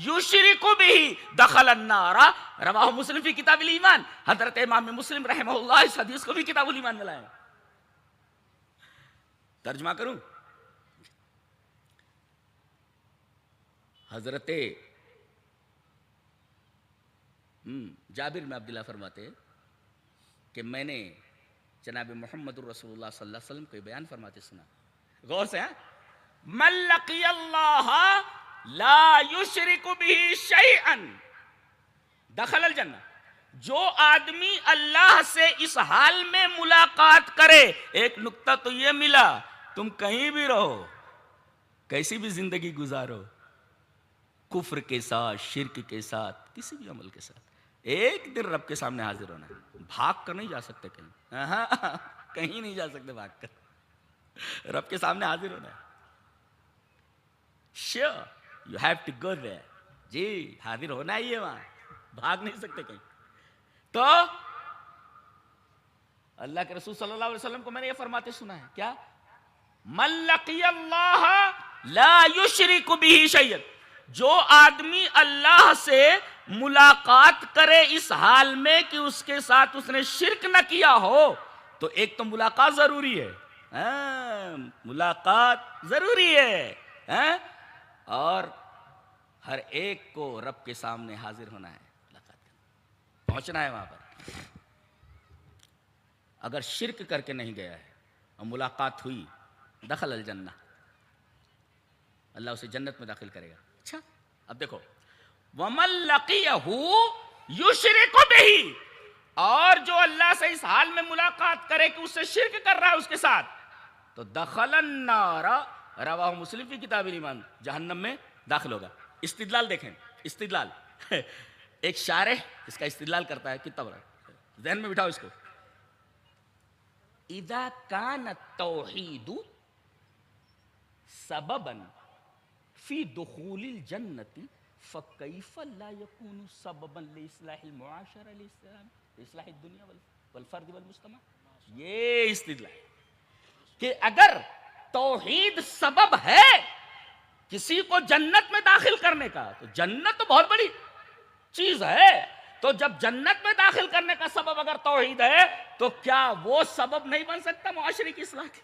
یشرک به دخل النار. رواہ مسلم فی کتاب الایمان. حضرت امام مسلم رحمہ اللہ اس حدیث کو بھی کتاب الایمان میں لائے. ترجمہ کروں. حضرت جابر بن عبداللہ فرماتے ہیں کہ میں نے جناب محمد الرسول اللہ صلی اللہ علیہ وسلم کو بیان فرماتے سنا. غور سے ہیں. من لقی اللہ لا یشرک به شیئا دخل الجنہ. جو آدمی اللہ سے اس حال میں ملاقات کرے. ایک نکتہ تو یہ ملا، تم کہیں بھی رہو، کیسی بھی زندگی گزارو، کفر کے ساتھ، شرک کے ساتھ، کسی بھی عمل کے ساتھ، ایک دن رب کے سامنے حاضر ہونا ہے. بھاگ کر نہیں جا سکتے کہیں، کہیں نہیں جا سکتے بھاگ کر، رب کے سامنے حاضر ہونا ہے. Sure, you have to go there. جی حاضر ہونا ہی ہے وہاں، بھاگ نہیں سکتے کہیں. تو اللہ کے رسول صلی اللہ علیہ وسلم کو میں نے یہ فرماتے سنا ہے کیا؟ من لقی اللہ لا یشرک به شیئا. جو آدمی اللہ سے ملاقات کرے اس حال میں کہ اس کے ساتھ اس نے شرک نہ کیا ہو، تو ایک تو ملاقات ضروری ہے، ملاقات ضروری ہے، اور ہر ایک کو رب کے سامنے حاضر ہونا ہے، ملاقات کرنا، پہنچنا ہے وہاں پر. اگر شرک کر کے نہیں گیا ہے اور ملاقات ہوئی، دخل الجنہ، اللہ اسے جنت میں داخل کرے گا. اچھا اب دیکھو، وَمَن لَقِيَهُ يُشْرِكُ بِهِ. اور جو اللہ سے اس حال میں ملاقات کرے کہ اس سے شرک کر رہا ہے اس کے ساتھ، تو دخل النار. رواہ مسلم فی کتاب الایمان. جہنم میں داخل ہوگا. استدلال دیکھیں، استدلال ایک شارح اس کا استدلال کرتا ہے کتنا بڑا، ذہن میں بٹھاؤ اس کو. اذا كان التوحید سببا فی دخول الجنة فكيف لا يكون سببا لإصلاح المعاشرة لإصلاح الدنيا والفرد والمجتمع. یہ استدلال کہ اگر توحید سبب ہے کسی کو جنت میں داخل کرنے کا، تو جنت تو بہت بڑی چیز ہے، تو جب جنت میں داخل کرنے کا سبب اگر توحید ہے، تو کیا وہ سبب نہیں بن سکتا معاشرے کی اصلاح کی؟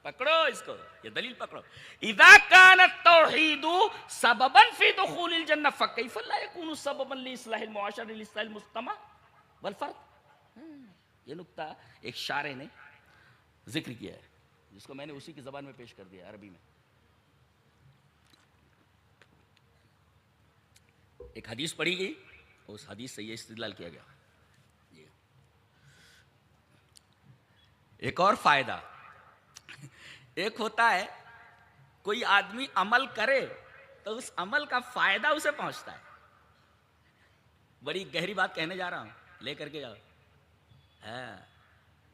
پکڑو اس کو، یہ دلیل پکڑو. اذا كان التوحید سببا فی دخول الجنہ فکیف لا یکون سببا لاصلاح المعاشرہ لاصلاح المجتمع والفرد. یہ نکتہ ایک شارح نے ذکر کیا ہے، جس کو میں نے اسی کی زبان میں پیش کر دیا عربی میں. ایک حدیث پڑھی گئی، اس حدیث سے یہ استدلال کیا گیا. ایک اور فائدہ، ایک ہوتا ہے کوئی آدمی عمل کرے تو اس عمل کا فائدہ اسے پہنچتا ہے. بڑی گہری بات کہنے جا رہا ہوں، لے کر کے جاؤ.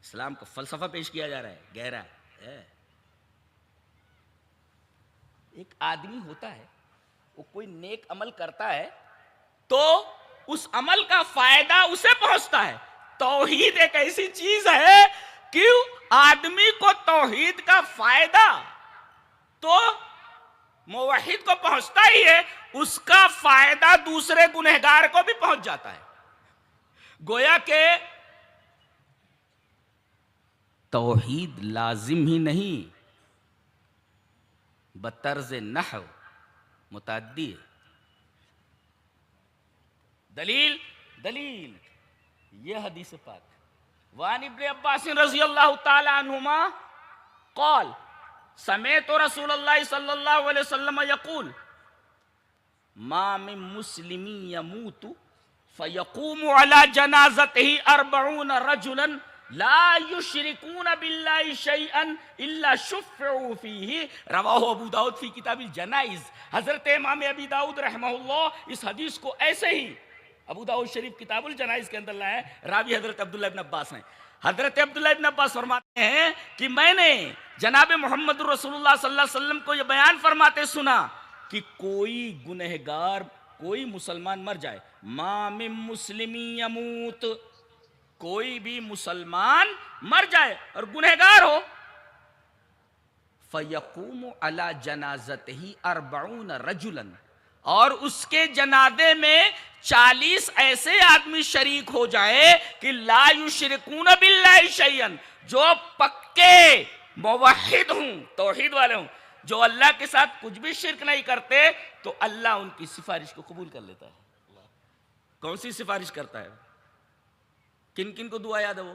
اسلام کا فلسفہ پیش کیا جا رہا ہے، گہرا ہے. ایک آدمی ہوتا ہے، وہ کوئی نیک عمل کرتا ہے تو اس عمل کا فائدہ اسے پہنچتا ہے. توحید ایک ایسی چیز ہے کہ آدمی کو توحید کا فائدہ تو موحد کو پہنچتا ہی ہے، اس کا فائدہ دوسرے گنہگار کو بھی پہنچ جاتا ہے. گویا کہ توحید لازم ہی نہیں، بطرز نحو متعدی ہے. دلیل یہ حدیث پاک. وعن ابن عباس رضی اللہ تعالی عنہما قال سمعت رسول اللہ صلی اللہ علیہ وسلم یقول ما من مسلم يموت فيقوم على جنازته 40 رجلا لا یشرکون باللہ شیئا الا شفعوا فیہ، رواہ ابو داؤد فی کتاب الجنائز۔ حضرت امام ابی داؤد رحمہ اللہ اس حدیث کو ایسے ہی ابو داؤد شریف کتاب الجنائز کے اندر لائے، راوی حضرت عبداللہ ابن عباس ہیں۔ حضرت عبداللہ ابن عباس فرماتے ہیں کہ میں نے جناب محمد رسول اللہ صلی اللہ علیہ وسلم کو یہ بیان فرماتے سنا کہ کوئی گنہگار، کوئی مسلمان مر جائے، ما من مسلمی یموت، کوئی بھی مسلمان مر جائے اور گنہگار ہو، فَيَقُومُ عَلَى جَنَازَتِهِ 40 رَجُلًا، اور اس کے جنازے میں 40 ایسے آدمی شریک ہو جائے کہ لا یشرکون باللہ شیئا، جو پکے موحد ہوں، توحید والے ہوں، جو اللہ کے ساتھ کچھ بھی شرک نہیں کرتے، تو اللہ ان کی سفارش کو قبول کر لیتا ہے۔ کون سی سفارش کرتا ہے؟ کن کن کو دعا یاد ہے وہ؟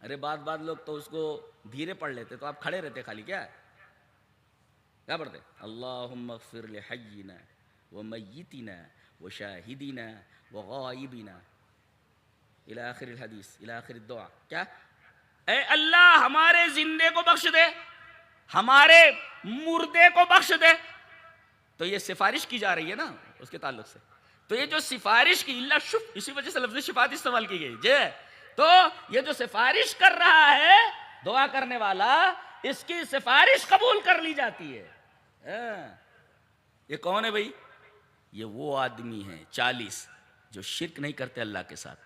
ارے بعض لوگ تو اس کو دھیرے پڑھ لیتے، تو آپ کھڑے رہتے خالی، کیا پڑھتے؟ اللہم اغفر لحینا ومیتنا وشاہدنا وغائبنا الی آخر الحدیث، الی آخر الدعا۔ کیا؟ اے اللہ ہمارے زندے کو بخش دے، ہمارے مردے کو بخش دے۔ تو یہ سفارش کی جا رہی ہے نا اس کے تعلق سے، تو یہ جو سفارش کی اللہ شف، اسی وجہ سے لفظ شفاعت استعمال کی گئی جی۔ تو یہ جو سفارش کر رہا ہے دعا کرنے والا، اس کی سفارش قبول کر لی جاتی ہے۔ یہ کون ہے بھائی؟ یہ وہ آدمی ہیں 40 جو شرک نہیں کرتے اللہ کے ساتھ،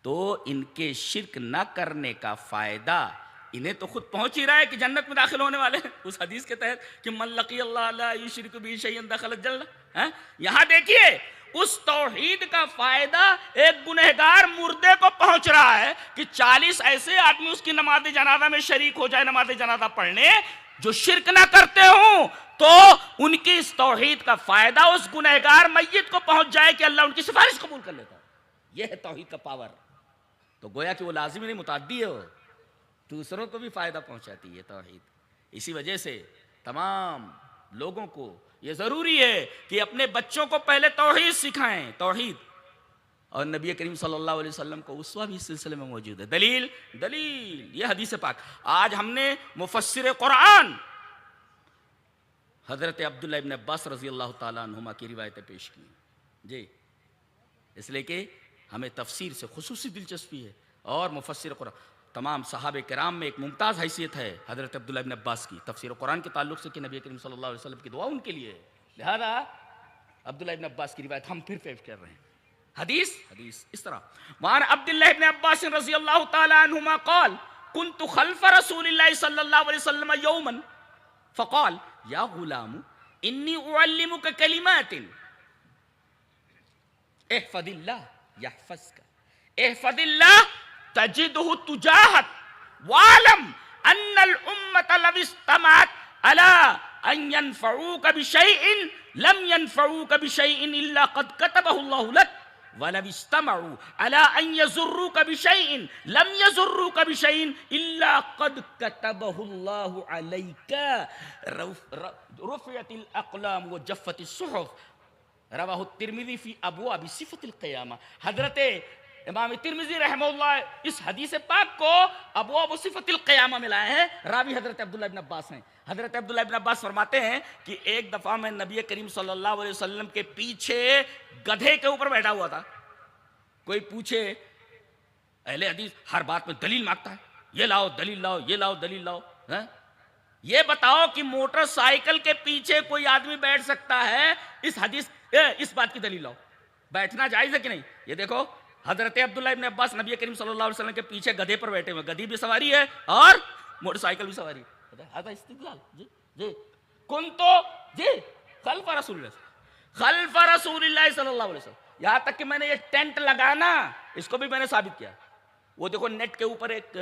تو ان کے شرک نہ کرنے کا فائدہ انہیں تو خود پہنچ ہی رہا ہے کہ جنت میں داخل ہونے والے ہیں اس حدیث کے تحت کہ من لقی اللہ لا یشرک بہ شیئا دخل الجنہ۔ یہاں دیکھیے اس توحید کا فائدہ ایک گنہگار مردے کو پہنچ رہا ہے کہ 40 ایسے آدمی اس کی نماز جنازہ میں شریک ہو جائے، نماز جنازہ پڑھنے، جو شرک نہ کرتے ہوں، تو ان کی اس توحید کا فائدہ اس گنہگار میت کو پہنچ جائے کہ اللہ ان کی سفارش قبول کر لیتا ہے۔ یہ ہے توحید کا پاور۔ تو گویا کہ وہ لازمی نہیں، متعدی ہے، وہ دوسروں کو بھی فائدہ پہنچاتی ہے توحید۔ اسی وجہ سے تمام لوگوں کو یہ ضروری ہے کہ اپنے بچوں کو پہلے توحید سکھائیں، توحید۔ اور نبی کریم صلی اللہ علیہ وسلم کو اسوہ بھی اس سلسلے میں موجود ہے۔ دلیل یہ حدیث پاک۔ آج ہم نے مفسر قرآن حضرت عبداللہ ابن عباس رضی اللہ تعالیٰ عنہما کی روایتیں پیش کی جی، اس لیے کہ ہمیں تفسیر سے خصوصی دلچسپی ہے، اور مفسر قرآن تمام صحابہ کرام میں ایک ممتاز حیثیت ہے حضرت عبداللہ ابن عباس کی تفسیر قرآن کے تعلق سے کہ نبی کریم صلی اللہ علیہ وسلم کی دعا ان کے لیے ہے۔ لہذا عبداللہ ابن عباس کی روایت ہم پھر پیش کر رہے ہیں۔ حدیث اس طرح، وعن عبداللہ ابن عباس رضی اللہ تعالی عنہما قال كنت خلف رسول اللہ صلی اللہ علیہ وسلم یوما فقال یا غلام انی اعلمک کلمات احفظ اللہ یحفظک، احفظ اللہ تجدہ تجاہک، وعلم ان الامت لو استمعت على ان ينفعوك بشيء لم ينفعوك بشيء الا قد كتبه الله لك، ولو استمعوا على ان يضروك بشيء لم يضروك بشيء الا قد كتبه الله عليك، رفعت الاقلام وجفت الصحف، رواہ الترمذی فی ابواب صفۃ القیامہ۔ حضرت امام ترمذی رحمہ اللہ اس حدیث پاک کو ابواب صفۃ القیامہ میں لائے ہیں، راوی حضرت عبداللہ ابن عباس ہیں۔ حضرت عبداللہ ابن عباس فرماتے ہیں کہ ایک دفعہ میں نبی کریم صلی اللہ علیہ وسلم کے پیچھے گدھے کے اوپر بیٹھا ہوا تھا۔ کوئی پوچھے، اہل حدیث ہر بات میں دلیل مانگتا ہے، یہ لاؤ دلیل لاؤ، یہ لاؤ دلیل لاؤ، یہ بتاؤ کہ موٹر سائیکل کے پیچھے کوئی آدمی بیٹھ سکتا ہے، اس بات کی دلیل لاؤ، بیٹھنا جائز ہے کہ نہیں؟ یہ دیکھو حضرت عبداللہ ابن عباس نبی کریم صلی اللہ علیہ وسلم کے پیچھے گدھے پر بیٹھے ہوئے، گدھی بھی سواری ہے اور موٹر سائیکل بھی سواری ہے۔ ہذا استدلال جی کنتو جی خلف رسول اللہ صلی اللہ علیہ وسلم، یہاں تک کہ میں نے یہ ٹینٹ لگانا اس کو بھی میں نے ثابت کیا۔ وہ دیکھو نیٹ کے اوپر ایک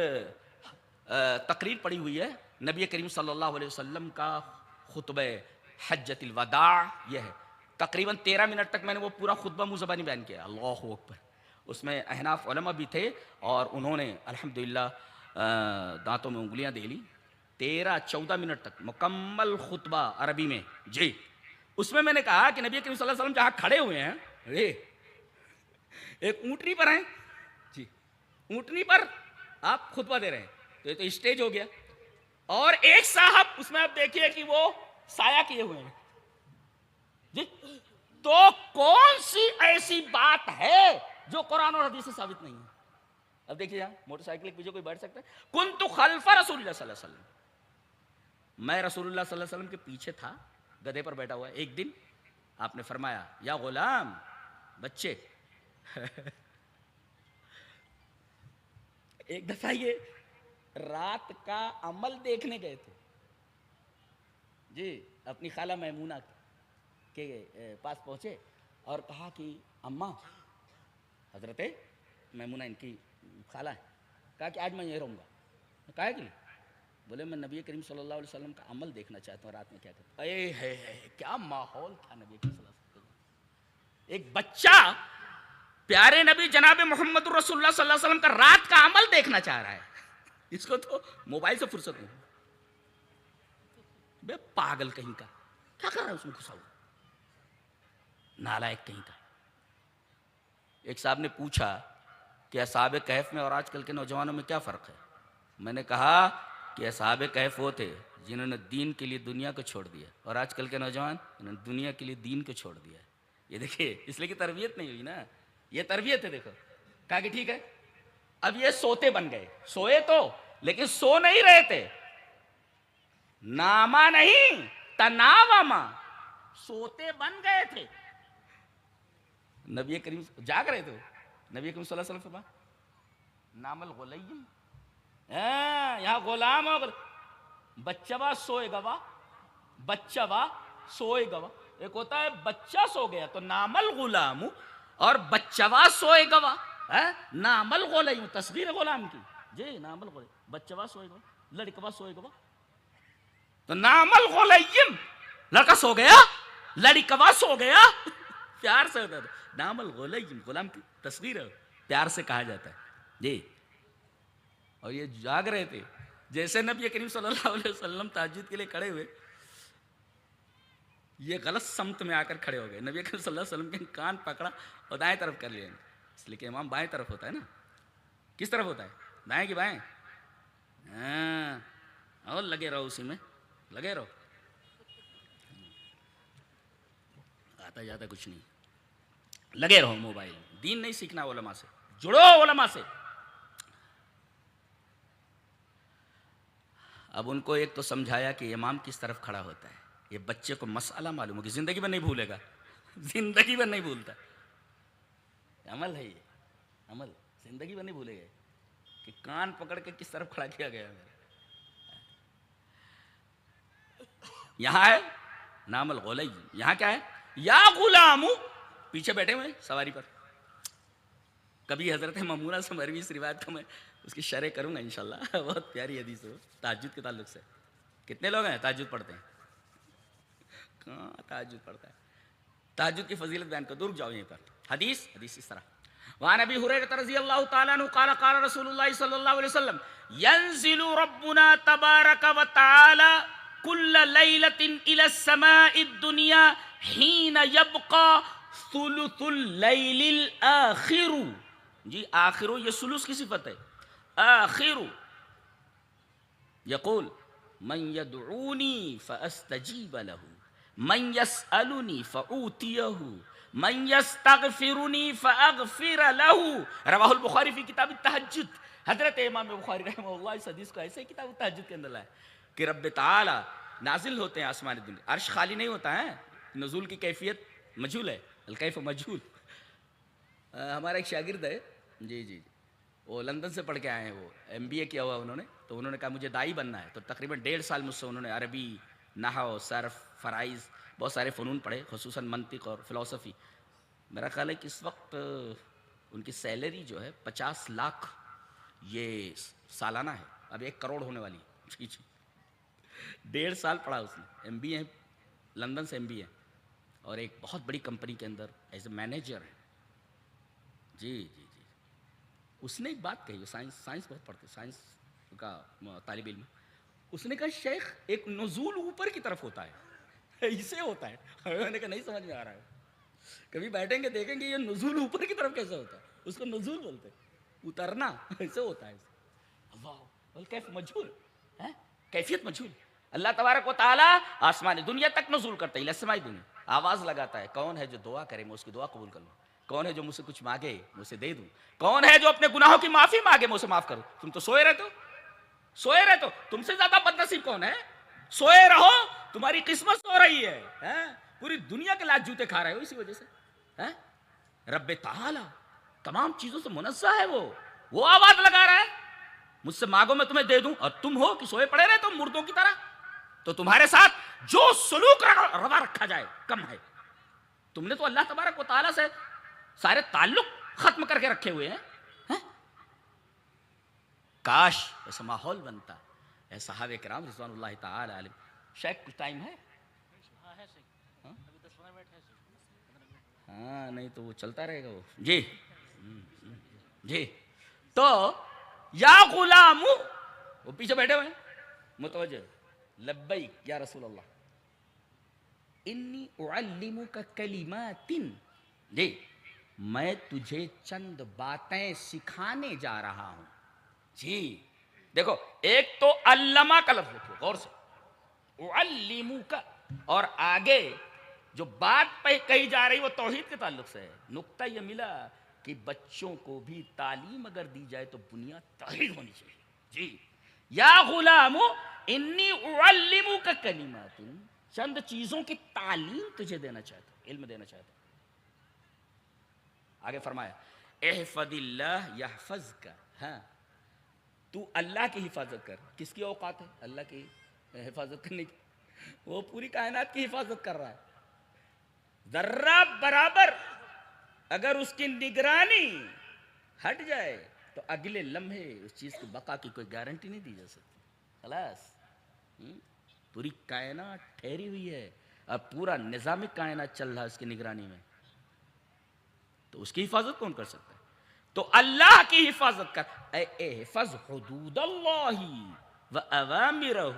تقریر پڑی ہوئی ہے، نبی کریم صلی اللہ علیہ وسلم کا خطبہ حجۃ الوداع یہ ہے، تقریباً 13 منٹ تک میں نے وہ پورا خطبہ منہ زبانی بیان کیا، اللہ اکبر۔ اس میں احناف علماء بھی تھے اور انہوں نے الحمدللہ دانتوں میں انگلیاں دے لی، 13-14 منٹ تک مکمل خطبہ عربی میں جی۔ اس میں نے کہا کہ نبی کریم صلی اللہ علیہ وسلم جہاں کھڑے ہوئے ہیں ایک اونٹنی پر ہیں جی، اونٹنی پر آپ خطبہ دے رہے ہیں تو یہ تو اسٹیج ہو گیا، اور ایک صاحب اس میں آپ دیکھیے کہ وہ سایہ کیے ہوئے ہیں جی، تو کون سی ایسی بات ہے جو قرآن اور حدیث سے ثابت نہیں ہے؟ اب دیکھیے یہاں موٹر سائیکل کے پیچھے کوئی بیٹھ سکتا ہے؟ کنت خلف رسول اللہ صلی اللہ علیہ وسلم، میں رسول اللہ صلی اللہ علیہ وسلم کے پیچھے تھا، گدھے پر بیٹھا ہوا ہے۔ ایک دن آپ نے فرمایا یا غلام، بچے ایک دفعہ یہ رات کا عمل دیکھنے گئے تھے جی، اپنی خالہ میمونہ کے پاس پہنچے اور کہا کہ اماں، حضرت میمونہ ان کی خالہ ہے، کہا کہ آج میں یہ رہوں گا۔ کہا کہ بولے میں نبی کریم صلی اللہ علیہ وسلم کا عمل دیکھنا چاہتا ہوں، رات میں کیا کرتا ہے۔ اے ہے کیا ماحول تھا نبی کریم صلی اللہ علیہ وسلم، ایک بچہ پیارے نبی جناب محمد رسول اللہ صلی اللہ علیہ وسلم کا رات کا عمل دیکھنا چاہ رہا ہے، اس کو تو موبائل سے فرصت نہیں۔ بے پاگل کہیں کا، کیا کر رہا ہے اس میں گھسا ہوا، نالائق کہیں کا۔ ایک صاحب نے پوچھا کہ اصحاب کہف میں اور آج کل کے نوجوانوں میں کیا فرق ہے؟ میں نے کہا کہ اصحاب کہف وہ تھے جنہوں نے دین کے لیے دنیا کو چھوڑ دیا، اور آج کل کے نوجوان انہوں نے دنیا کے لیے دین کو چھوڑ دیا۔ یہ دیکھیے اس لیے کہ تربیت نہیں ہوئی نا، یہ تربیت ہے۔ دیکھو کہا کہ ٹھیک ہے، اب یہ سوتے بن گئے، سوئے تو لیکن سو نہیں رہے تھے، ناما نہیں تناوما، سوتے بن گئے تھے۔ نبی کریم جاگ رہے تھے، نبی کریم صلی اللہ علیہ وسلم فرمایا نام الغلیم، یہاں غلام ہو، بچہ با سوئے گوا، بچہ با سوئے گوا۔ ایک ہوتا ہے بچہ سو گیا تو نام الغلام، اور بچہ با سوئے گوا نام الغلیم، تصغیر غلام کی جی، نام الغلیم، بچہ با سوئے گوا، لڑکا با سوئے گوا، تو نام الغلیم، لڑکا سو گیا، لڑکا سو گیا، پیار سے ہوتا ہے نام الغلیم، غلام کی تصغیر ہے، پیار سے کہا جاتا ہے جی۔ اور یہ جاگ رہے تھے، جیسے نبی کریم صلی اللہ علیہ وسلم تہجد کے لیے کھڑے ہوئے، یہ غلط سمت میں آ کر کھڑے ہو گئے۔ نبی کریم صلی اللہ علیہ وسلم کے کان پکڑا اور دائیں طرف کر لیا، اس لیے کہ امام بائیں طرف ہوتا ہے نا۔ کس طرف ہوتا ہے؟ دائیں کی بائیں؟ اور لگے رہو اسی میں، لگے رہو، آتا جاتا کچھ نہیں، لگے رہو موبائل۔ دین نہیں سیکھنا علماء سے، جڑو علماء سے۔ اب ان کو ایک تو سمجھایا کہ امام کس طرف کھڑا ہوتا ہے، یہ بچے کو مسئلہ معلوم ہو کہ زندگی میں نہیں بھولے گا، زندگی میں نہیں بھولتا، عمل ہے یہ، عمل زندگی میں نہیں بھولے گا کہ کان پکڑ کے کس طرف کھڑا کیا گیا ہے۔ یہاں ہے نام الغلیم، یہاں کیا ہے یا غلام، پیچھے بیٹھے ہوئے سواری پر۔ کبھی حضرت ممونہ سے مروی اس روایت کو میں اس کی شرح کروں گا انشاءاللہ، بہت پیاری حدیث ہے تہجد کے تعلق سے۔ کتنے لوگ ہیں تہجد پڑھتے ہیں؟ کہاں تہجد پڑھتا ہے؟ تہجد کی فضیلت بیان کر دور جاؤ یہیں پر۔ حدیث اس طرح، وعن ابی ہریرہ رضی اللہ تعالیٰ عنہ قال قال رسول اللہ صلی اللہ علیہ وسلم ينزل ربنا تبارک و تعالی كل لیلۃ الى السماء الدنیا حین یبقى ثلث اللیل الاخر۔ جی آخر، یہ ثلث کی صفت ہے، آخر، یقول من یدعونی فاستجیب له، من یسألنی فأوتیہ، من یستغفرنی فاغفر له۔ رواہ البخاری فی کتاب التہجد۔ حضرت امام بخاری رحمہ اللہ اس حدیث کو ایسے ہی کتاب التہجد کے اندر لائے کہ رب تعالی نازل ہوتے ہیں آسمان دنیا، عرش خالی نہیں ہوتا ہے، نزول کی کیفیت مجہول ہے، الکیف مجہول۔ ہمارا ایک شاگرد ہے جی، وہ لندن سے پڑھ کے آئے ہیں، وہ MBA کیا ہوا انہوں نے، تو انہوں نے کہا مجھے دائی بننا ہے، تو تقریباً 1.5 سال مجھ سے انہوں نے عربی، نحو، صرف، فرائض، بہت سارے فنون پڑھے، خصوصاً منطق اور فلسفی۔ میرا خیال ہے کہ اس وقت ان کی سیلری جو ہے 50 لاکھ یہ سالانہ ہے، اب 1 کروڑ ہونے والی ہے۔ جی 1.5 سال پڑھا اس نے، MBA لندن سے MBA، اور ایک بہت بڑی کمپنی کے اندر ایز اے مینیجر ہے جی۔ اس نے ایک بات کہی، سائنس بہت پڑھتے، سائنس کا طالب علم، اس نے کہا شیخ ایک نزول اوپر کی طرف ہوتا ہے، اسے ہوتا ہے۔ میں نے کہا نہیں سمجھ میں آ رہا ہے، کبھی بیٹھیں گے دیکھیں گے یہ نزول اوپر کی طرف کیسے ہوتا ہے، اس کو نزول بولتے ہیں، اترنا، ایسے ہوتا ہے۔ اللہ والکیف مجہول ہے، کیفیت مجہول. اللہ تبارک و تعالیٰ آسمانی دنیا تک نزول کرتا ہے، السمائی دنیا، آواز لگاتا ہے. کون ہے جو دعا کرے میں اس کی دعا قبول کر لوں؟ کون ہے جو مجھ سے کچھ مانگے میں اسے دے دوں؟ کون ہے جو اپنے گناہوں کی معافی مانگے میں اسے معاف کروں؟ تم تو سوئے رہتے ہو، سوئے رہتے ہو. تم سے زیادہ بد نصیب کون ہے؟ سوئے رہو، تمہاری قسمت سو رہی ہے. پوری دنیا کے لاکھ جوتے کھا رہے ہو اسی وجہ سے. رب تعالی تمام چیزوں سے منزہ ہے، وہ آواز لگا رہا ہے مجھ سے مانگو میں تمہیں دے دوں، اور تم ہو کہ سوئے پڑے رہتے ہو مردوں کی طرح. تو تمہارے ساتھ جو سلوک روا رکھا جائے کم ہے. تم نے تو اللہ تبارک و تعالیٰ سے سارے تعلق ختم کر کے رکھے ہوئے ہیں. کاش ایسا ماحول بنتا. اے صحابہ کرام رضوان اللہ تعالی علیہ. شاید کچھ ٹائم ہے؟ ہاں نہیں تو وہ چلتا رہے گا وہ. جی جی. تو یا غلام، وہ پیچھے بیٹھے ہوئے ہیں متوجہ. لبیک یا رسول اللہ، انی اعلمک کلمات. جی میں تجھے چند باتیں سکھانے جا رہا ہوں. جی دیکھو، ایک تو علمہ کا لفظ دیکھو غور سے، اعلمک، اور آگے جو بات پہ کہی جا رہی وہ توحید کے تعلق سے ہے. نقطہ یہ ملا کہ بچوں کو بھی تعلیم اگر دی جائے تو بنیاد توحید ہونی چاہیے. جی یا غلام انی اعلمک کلمات، چند چیزوں کی تعلیم تجھے دینا چاہتا ہوں، علم دینا چاہتا ہوں. آگے فرمایا احفظ اللہ یحفظک. ہاں تو اللہ کی حفاظت کر. کس کی اوقات ہے اللہ کی حفاظت کرنے کی؟ وہ پوری کائنات کی حفاظت کر رہا ہے. ذرہ برابر اگر اس کی نگرانی ہٹ جائے تو اگلے لمحے اس چیز کی بقا کی کوئی گارنٹی نہیں دی جا سکتی. خلاص پوری کائنات ٹھہری ہوئی ہے، اب پورا نظام کائنات چل رہا ہے اس کی نگرانی میں، تو اس کی حفاظت کون کر سکتا ہے؟ تو اللہ کی حفاظت کر. احفظ حدود اللہ و اوامرہ.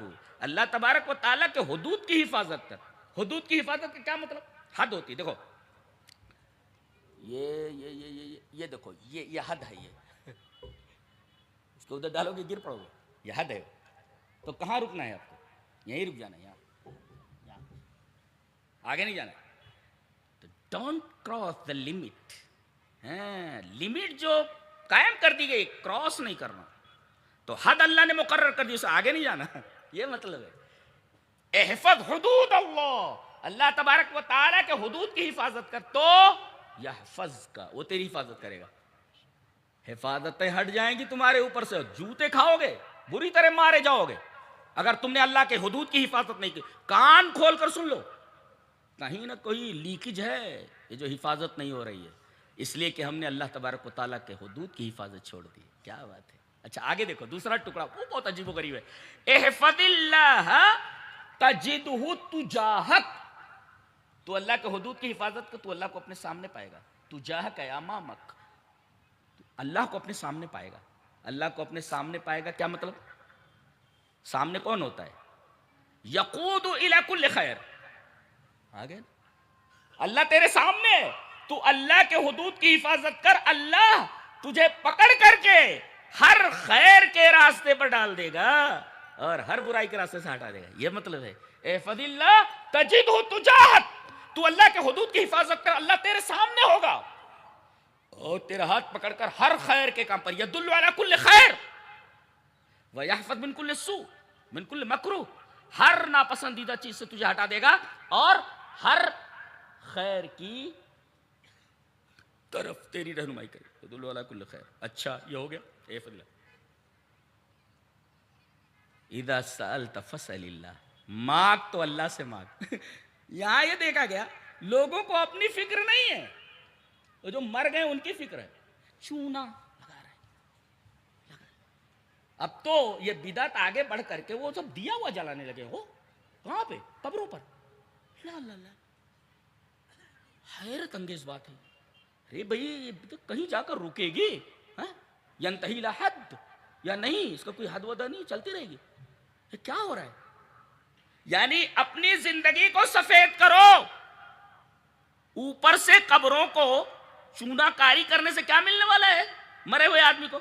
اللہ تبارک و تعالیٰ کے حدود کی حفاظت کر. حدود کی حفاظت کا کیا مطلب؟ حد ہوتی ہے. دیکھو یہ دیکھو یہ حد ہے. یہ اس کو ادھر ڈالو گے گر پڑو گے. یہ حد ہے. تو کہاں رکنا ہے آپ کو؟ یہیں رک جانا ہے. یہاں آگے نہیں جانا. تو don't cross the limit. Limit جو قائم کر دی گئی کراس نہیں کرنا. تو حد اللہ نے مقرر کر دی، اسے آگے نہیں جانا. یہ مطلب ہے احفظ حدود اللہ. اللہ تبارک و تعالیٰ کے حدود کی حفاظت کر تو یحفظ کا، وہ تیری حفاظت کرے گا. حفاظتیں ہٹ جائیں گی تمہارے اوپر سے، جوتے کھاؤ گے، بری طرح مارے جاؤ گے اگر تم نے اللہ کے حدود کی حفاظت نہیں کی. کان کھول کر سن لو، کہیں نہ کوئی لیکیج ہے یہ جو حفاظت نہیں ہو رہی ہے، اس لیے کہ ہم نے اللہ تبارک و تعالیٰ کے حدود کی حفاظت چھوڑ دی. کیا بات ہے. اچھا آگے دیکھو دوسرا ٹکڑا، وہ بہت عجیب و غریب ہے. احفظ اللہ تجدہ تجاہک. تو اللہ کے حدود کی حفاظت کر تو اللہ کو اپنے سامنے پائے گا. تجاہک ہے امامک، اللہ کو اپنے سامنے پائے گا. اللہ کو اپنے سامنے پائے گا کیا مطلب؟ سامنے کون ہوتا ہے؟ یقود الی کل خیر. آگے اللہ تیرے سامنے ہے، تو اللہ کے حدود کی حفاظت کر. اللہ تجھے پکڑ کر کے ہر خیر کے راستے پر ڈال دے گا اور ہر برائی کے راستے سے ہٹا دے گا. یہ مطلب ہے احفظ اللہ تجدہ تجاہک. تو اللہ کے حدود کی حفاظت کر، اللہ تیرے سامنے ہوگا اور تیرا ہاتھ پکڑ کر ہر خیر کے کام پر. یدل علی کل خیر ویحفظ من کل سوء من کل مکروہ. ہر ناپسندیدہ چیز سے تجھے ہٹا دے گا اور ہر خیر کی طرف تیری رہنمائی کرے. یدل علی کل خیر. اچھا یہ ہو گیا احفظ اللہ. اذا سألت فاسأل اللہ. مانگ تو اللہ سے مانگ. یہاں یہ دیکھا گیا لوگوں کو اپنی فکر نہیں ہے، وہ جو مر گئے ان کی فکر ہے. چونا لگا رہے ہیں. اب تو یہ بدعت آگے بڑھ کر کے وہ سب دیا ہوا جلانے لگے. ہو کہاں پہ؟ قبروں پر. لا لا لا، حیرت انگیز بات ہے. ارے بھائی کہیں جا کر رکے گی؟ ینتہی لا حد یا نہیں؟ اس کا کوئی حد ودا نہیں، چلتی رہے گی. یہ کیا ہو رہا ہے؟ یعنی اپنی زندگی کو سفید کرو. اوپر سے قبروں کو چونا کاری کرنے سے کیا ملنے والا ہے مرے ہوئے آدمی کو؟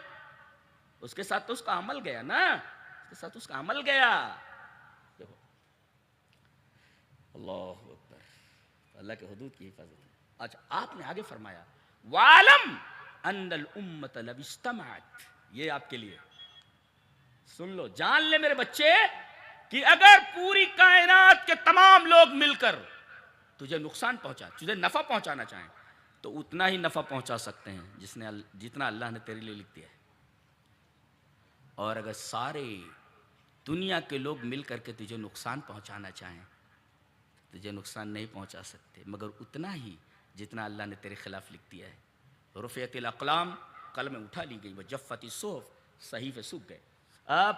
اس کے ساتھ تو اس کا عمل گیا نا، اس کے ساتھ اس کا عمل گیا. دیکھو اللہ اکبر، اللہ کے حدود کی حفاظت ہے. اچھا آپ نے آگے فرمایا وَعَلَمْ أَنَّ الْأُمَّةَ لَوِ اجْتَمَعَتْ، یہ آپ کے لیے سن لو، جان لے میرے بچے کہ اگر پوری کائنات کے تمام لوگ مل کر تجھے نقصان پہنچا، تجھے نفع پہنچانا چاہیں تو اتنا ہی نفع پہنچا سکتے ہیں جتنا اللہ نے تیرے لیے لکھ دیا ہے. اور اگر سارے دنیا کے لوگ مل کر کے تجھے نقصان پہنچانا چاہیں تجھے نقصان نہیں پہنچا سکتے مگر اتنا ہی جتنا اللہ نے تیرے خلاف لکھ دیا ہے. رفعت الاقلام، قلمیں اٹھا لی گئی، وجفت الصحف، صحیفے سوکھ گئے. اب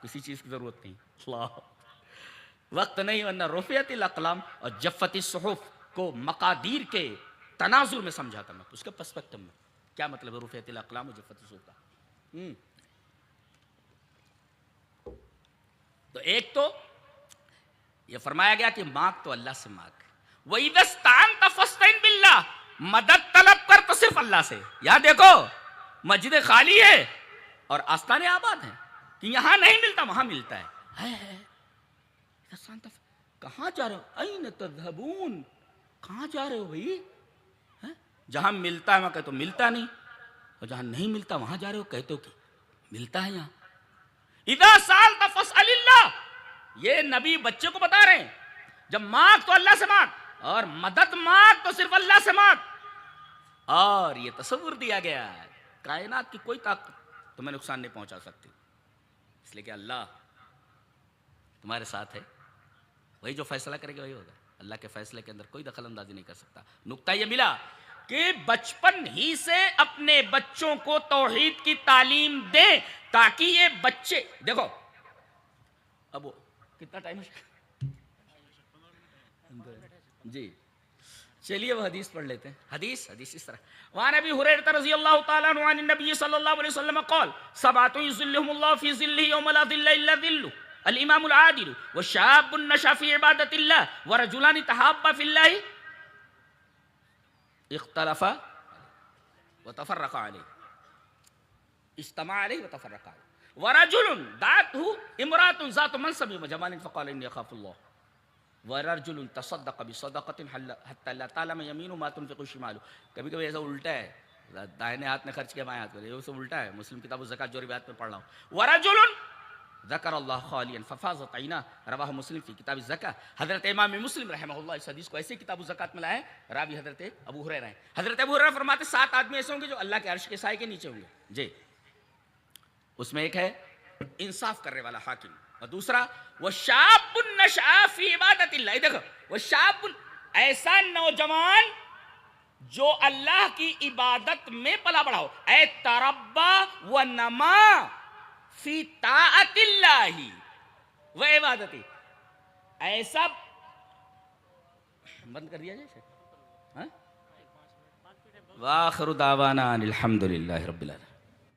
کسی چیز کی ضرورت نہیں، اللہ وقت نہیں، ورنہ رفعت الاقلام اور جفت الصحف کو مقادیر کے تناظر میں سمجھا تھا میں، اس کے پرسپیکٹو میں. کیا مطلب ہے رفعت الاقلام اور جفت الصحف کا؟ تو ایک تو یہ فرمایا گیا کہ مانگ تو اللہ سے مانگ. وَإِذَا اسْتَعَنْتَ فَاسْتَعِنْ بِاللَّهِ، مدد طلب کر تو صرف اللہ سے. یہاں دیکھو مسجد خالی ہے اور آستانے آباد ہیں کہ یہاں نہیں ملتا وہاں ملتا ہے. کہاں جا رہے ہو؟ اَيْنَ تَذْهَبُونَ، کہاں جا رہے ہو بھائی؟ جہاں ملتا ہے وہاں کہتے ہو ملتا نہیں، اور جہاں نہیں ملتا وہاں جا رہے ہو کہتے ہو کہ ملتا ہے یہاں. اِذَا سَأَلْتَ فَاسْأَلِ اللَّهِ، یہ نبی بچے کو بتا رہے ہیں جب مانگ تو اللہ سے مانگ اور مدد مانگ تو صرف اللہ سے مانگ. اور یہ تصور دیا گیا ہے کائنات کی کوئی طاقت تمہیں نقصان نہیں پہنچا سکتی، اس لیے کہ اللہ تمہارے ساتھ ہے. وہی جو فیصلہ کرے گا وہی ہوگا. اللہ کے فیصلے کے اندر کوئی دخل اندازی نہیں کر سکتا. نقطہ یہ ملا کہ بچپن ہی سے اپنے بچوں کو توحید کی تعلیم دیں تاکہ یہ بچے دیکھو. اب وہ کتنا ٹائم ہے جی چلیے وہ حدیث پڑھ لیتے ہیں. حدیث اس طرح وعن ابی ہریرہ رضی اللہ تعالی عنہ عن النبی صلی اللہ علیہ وسلم قال سبعۃ یظلهم اللہ فی ظلہ یوم لا ظل الا ظلہ الامام العادل والشاب نشأ في عبادة الله ورجلان تحابا في الله اختلفا وتفرقا عليه، اجتمع عليه وتفرقا عليه. ورجل دعته امرأة ذات منصب وجمال فقال إني أخاف الله. ورجل تصدق بصدقة حتى لا تعلم يمينه ما تنفق شماله. کبھی کبھی ایسا الٹا ہے، دائنے ہاتھ نے خرچ کیا بائیں ہاتھ میں، یہ سب الٹا ہے. مسلم کتاب الزکاۃ جو روایت میں پڑھ رہا ہوں. ورجل ذکر اللہ خالیا ففاضت عیناہ، رواہ مسلم فی کتاب الزکاۃ. حضرت امام مسلم رحمہ اللہ اس حدیث کو ایسے کتاب الزکاۃ میں لائے. راوی حضرت ابو ہریرہ ہیں. حضرت ابو ہریرہ فرماتے 7 آدمی ایسے ہوں گے جو اللہ کے عرش کے سائے کے نیچے ہوں گے. جی اس میں ایک ہے انصاف کرنے والا حاکم، اور دوسرا وشاب نشأ فی عبادت اللہ. دیکھو وشاب، ایسا نوجوان جو اللہ کی عبادت میں پلا بڑا ہو. اے تربا و نما فی طاعت اللہ و عبادتی. ایسا بند کر دیا جائے. وآخر دعوانا الحمد للہ رب العالمین.